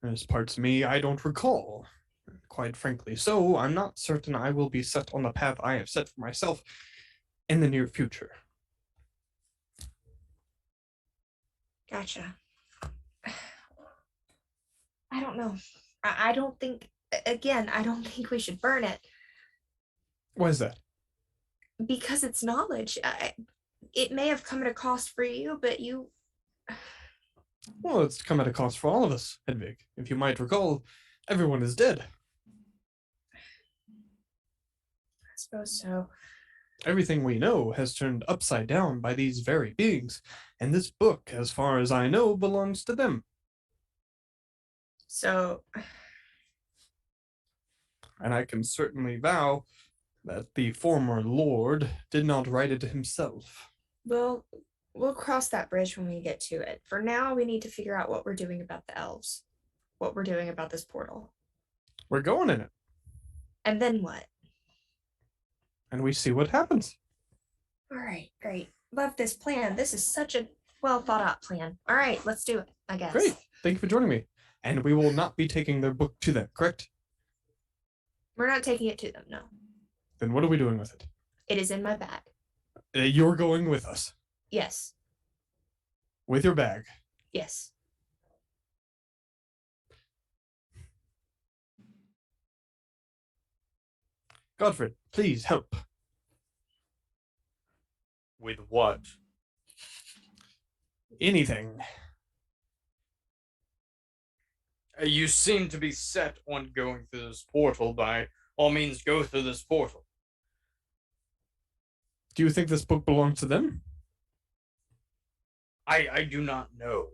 There's parts of me I don't recall, quite frankly. So I'm not certain I will be set on the path I have set for myself in the near future. Gotcha. I don't know. I don't think, again, I don't think we should burn it Why is that? because it's knowledge. It may have come at a cost for you, but you. Well, it's come at a cost for all of us, Hedwig. If you might recall, everyone is dead. I suppose so. Everything we know has turned upside down by these very beings, and this book, as far as I know, belongs to them. So, And I can certainly vow that the former lord did not write it himself. we'll cross that bridge when we get to it. For now, we need to figure out what we're doing about the elves, what we're doing about this portal. We're going in it, And then what? and we see what happens. All right, great. Love this plan. This is such a well thought out plan. All right, let's do it, I guess. Great. Thank you for joining me. And we will not be taking their book to them, correct? We're not taking it to them, no. Then what are we doing with it? It is in my bag. You're going with us. Yes. With your bag. Yes. Godfrid, please help. With what? Anything. You seem to be set on going through this portal. By all means, go through this portal. Do you think this book belongs to them? I do not know.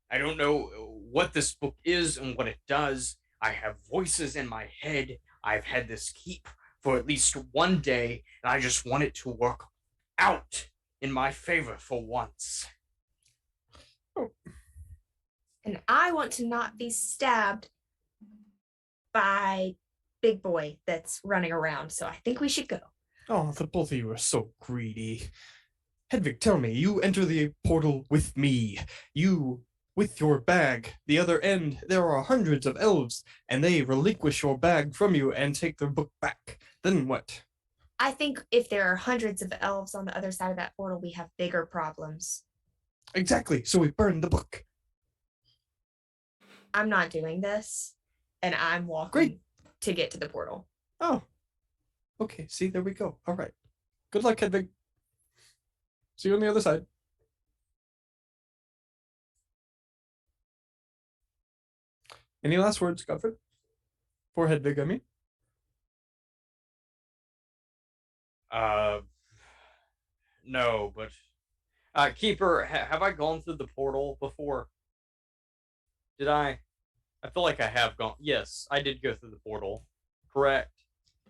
I don't know what this book is and what it does. I have voices in my head. I've had this keep for at least one day, and I just want it to work out in my favor for once. And I want to not be stabbed by Big Boy that's running around. So I think we should go. Oh, the both of you are so greedy. Hedwig, tell me, you enter the portal with me. You, with your bag. The other end, there are hundreds of elves, and they relinquish your bag from you and take their book back. Then what? I think if there are hundreds of elves on the other side of that portal, we have bigger problems. Exactly, so we burn the book. I'm not doing this, and I'm walking Great. to get to the portal. Oh, okay, see, there we go. All right. Good luck, Hedwig. See you on the other side. Any last words, Godfrid? For Hedwig, I mean? No, but Keeper, have I gone through the portal before? Did I? I feel like I have gone. Yes, I did go through the portal. Correct.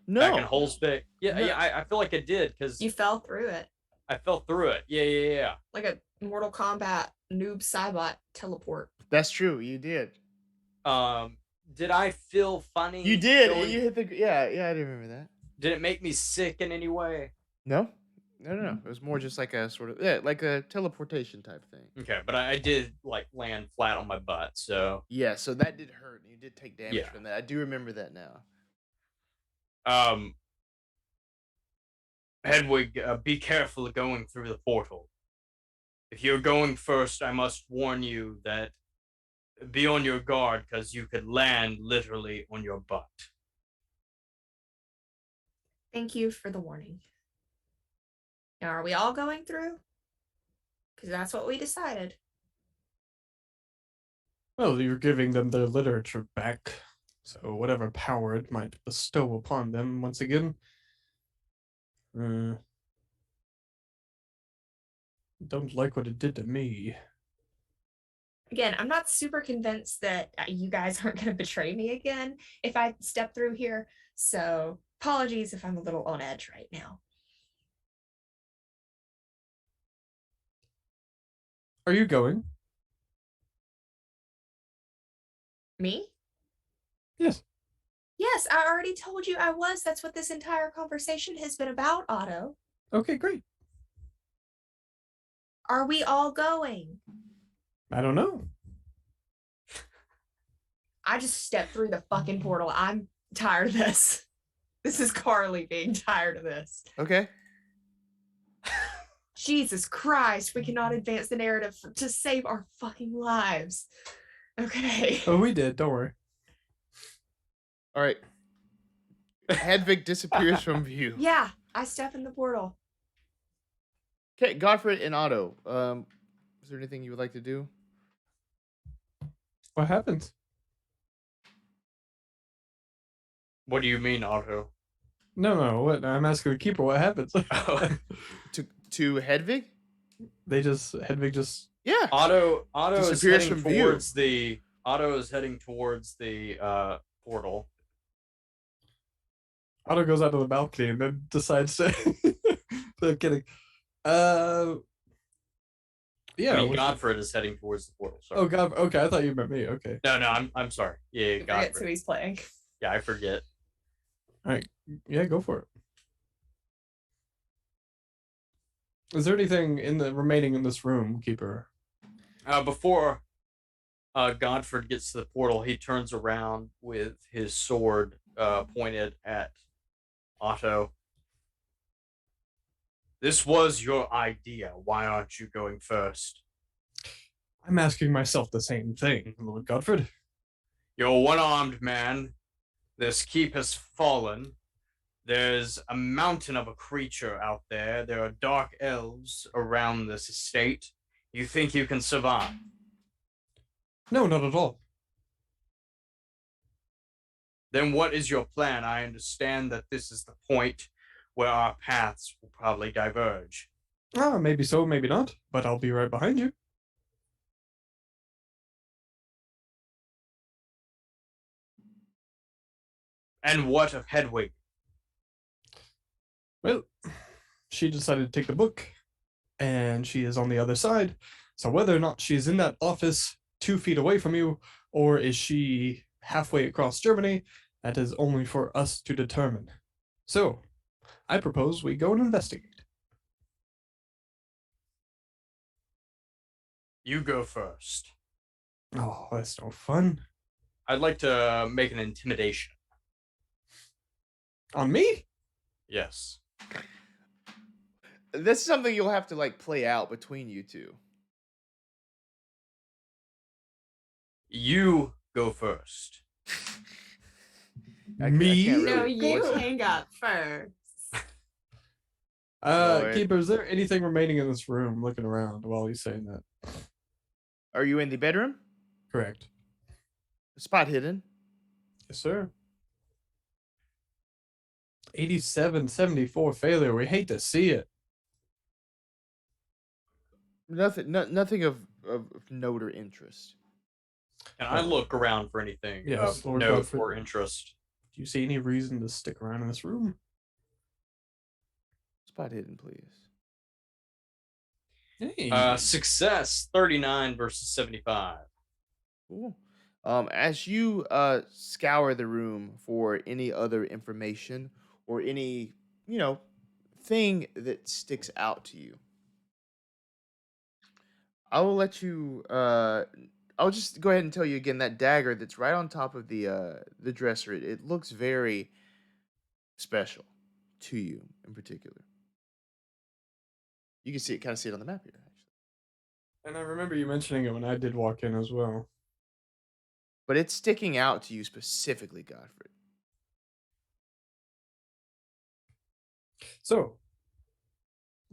Back in No. Holzbeck. Yeah, No. yeah. I feel like I did because You fell through it I fell through it. Yeah. like a Mortal Kombat noob Cybot teleport. That's true. You did. Did I feel funny? You did. going- You hit the. Yeah. I didn't remember that. Did it make me sick in any way? No. It was more just like a sort of like a teleportation type thing. Okay, but I did like land flat on my butt. So Yeah. So that did hurt. You did take damage Yeah. from that. I do remember that now. Hedwig, be careful of going through the portal. If you're going first, I must warn you that be on your guard because you could land literally on your butt. Thank you for the warning. Now, are we all going through? Because that's what we decided. Well, you're giving them their literature back, so whatever power it might bestow upon them once again. Don't like what it did to me. Again, I'm not super convinced that you guys aren't going to betray me again if I step through here. So apologies if I'm a little on edge right now. Are you going? Me? Yes. Yes, I already told you I was. That's what this entire conversation has been about, Otto. Okay, great. Are we all going? I don't know. I just stepped through the fucking portal. I'm tired of this. This is Carly being tired of this. Okay. Jesus Christ, we cannot advance the narrative to save our fucking lives. Okay. Oh, we did. Don't worry. All right. Hedwig disappears from view. Yeah, I step in the portal. Okay, Godfrid and Otto. Is there anything you would like to do? What happens? What do you mean, Otto? No. What? I'm asking the keeper. What happens? To Hedwig? Hedwig just. Yeah. Otto is Disappears heading from view. towards the Otto is heading towards the portal. Otto goes out to the balcony and then decides to. I'm kidding. Yeah. I mean, Godfrid is heading towards the portal. Sorry. Oh God. Okay, I thought you meant me. Okay. No, I'm sorry. Yeah, That's who Godfrid. he's playing. Yeah, I forget. All right. Yeah, go for it. Is there anything remaining in this room, keeper? Before Godfrid gets to the portal, he turns around with his sword pointed at Otto. This was your idea. Why aren't you going first? I'm asking myself the same thing, Lord Godfrid. You're a one-armed man. This keep has fallen. There's a mountain of a creature out there. There are dark elves around this estate. You think you can survive? No, not at all. Then what is your plan? I understand that this is the point where our paths will probably diverge. Ah, maybe so, maybe not. But I'll be right behind you. And what of Hedwig? Well, she decided to take the book, and she is on the other side. So whether or not she's in that office 2 feet away from you, or is she halfway across Germany, that is only for us to determine. So, I propose we go and investigate. You go first. Oh, that's no fun. I'd like to make an intimidation. On me? Yes. This is something you'll have to like play out between you two. You go first. I Me? can't No, really you force it. hang up first. Lord. Keeper, is there anything remaining in this room? Looking around while he's saying that. Are you in the bedroom? Correct. Spot hidden. Yes, sir. 87-74 failure. We hate to see it. Nothing of note or interest. And I look around for anything Yes, of Lord note Godfrid. or interest. Do you see any reason to stick around in this room? Spot hidden, please. Hey. Success 39 versus 75. Cool. As you scour the room for any other information or any, thing that sticks out to you, I will let you. I'll just go ahead and tell you again that dagger that's right on top of the dresser. It looks very special to you in particular. You can see it, kind of see it on the map here, actually. And I remember you mentioning it when I did walk in as well. But it's sticking out to you specifically, Godfrid. So,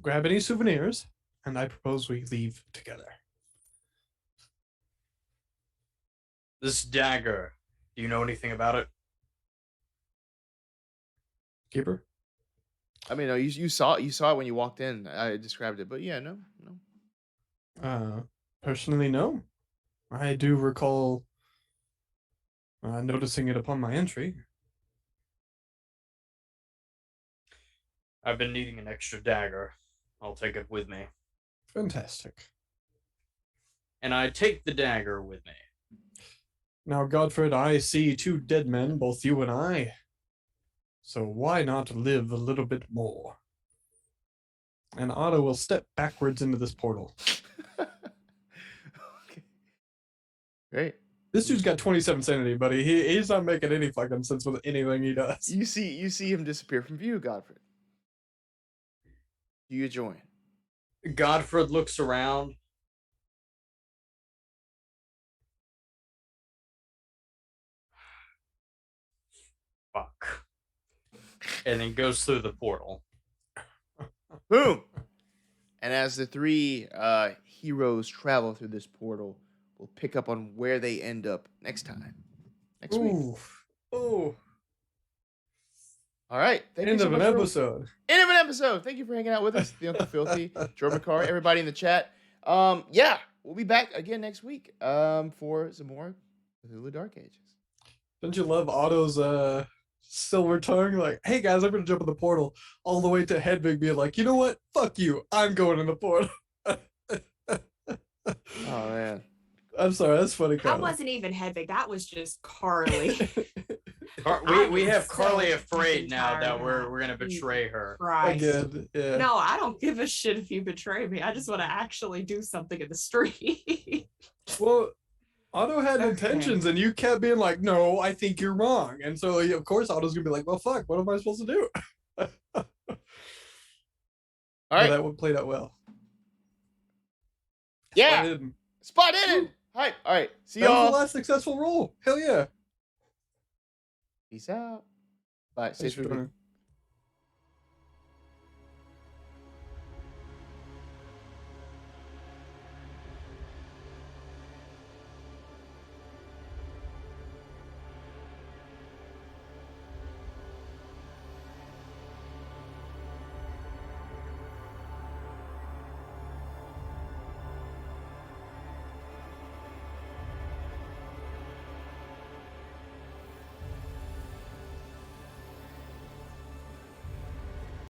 grab any souvenirs, and I propose we leave together. This dagger, do you know anything about it? Keeper? I mean, no, you saw it when you walked in. I described it, but yeah, no. Personally, no. I do recall noticing it upon my entry. I've been needing an extra dagger. I'll take it with me. Fantastic. and I take the dagger with me. Now, Godfrid, I see 2 dead men, both you and I. So why not live a little bit more? And Otto will step backwards into this portal. Okay. Great. This dude's got 27 sanity, buddy. He's not making any fucking sense with anything he does. You see him disappear from view, Godfrid. Do you join? Godfrid looks around. Fuck. And then goes through the portal. Boom. And as the 3 heroes travel through this portal, we'll pick up on where they end up next time. Next week. Oh. All right. Thank End you so of an much for- episode. End of an episode. Thank you for hanging out with us, the Uncle Filthy, Joe McCarr, everybody in the chat. Yeah, we'll be back again next week for some more Cthulhu Dark Ages. Don't you love Otto's silver tongue? Like, hey guys, I'm gonna jump in the portal, all the way to Hedwig being like, you know what? Fuck you. I'm going in the portal. Oh man. I'm sorry, that's funny. That Carly. wasn't even Hedwig. That was just Carly. We have so Carly afraid now that tired. we're gonna betray her. Christ. Again, yeah. No, I don't give a shit if you betray me. I just want to actually do something in the street. Well, Otto had Okay. intentions, and you kept being like, "No, I think you're wrong." And so, of course, Otto's gonna be like, "Well, fuck, what am I supposed to do?" All But right. that would play out well. Yeah. Spot hidden. Spot in. Hype. All right. See That was y'all. the last successful roll. Hell yeah. Peace out. Bye. Stay Thanks for true. joining.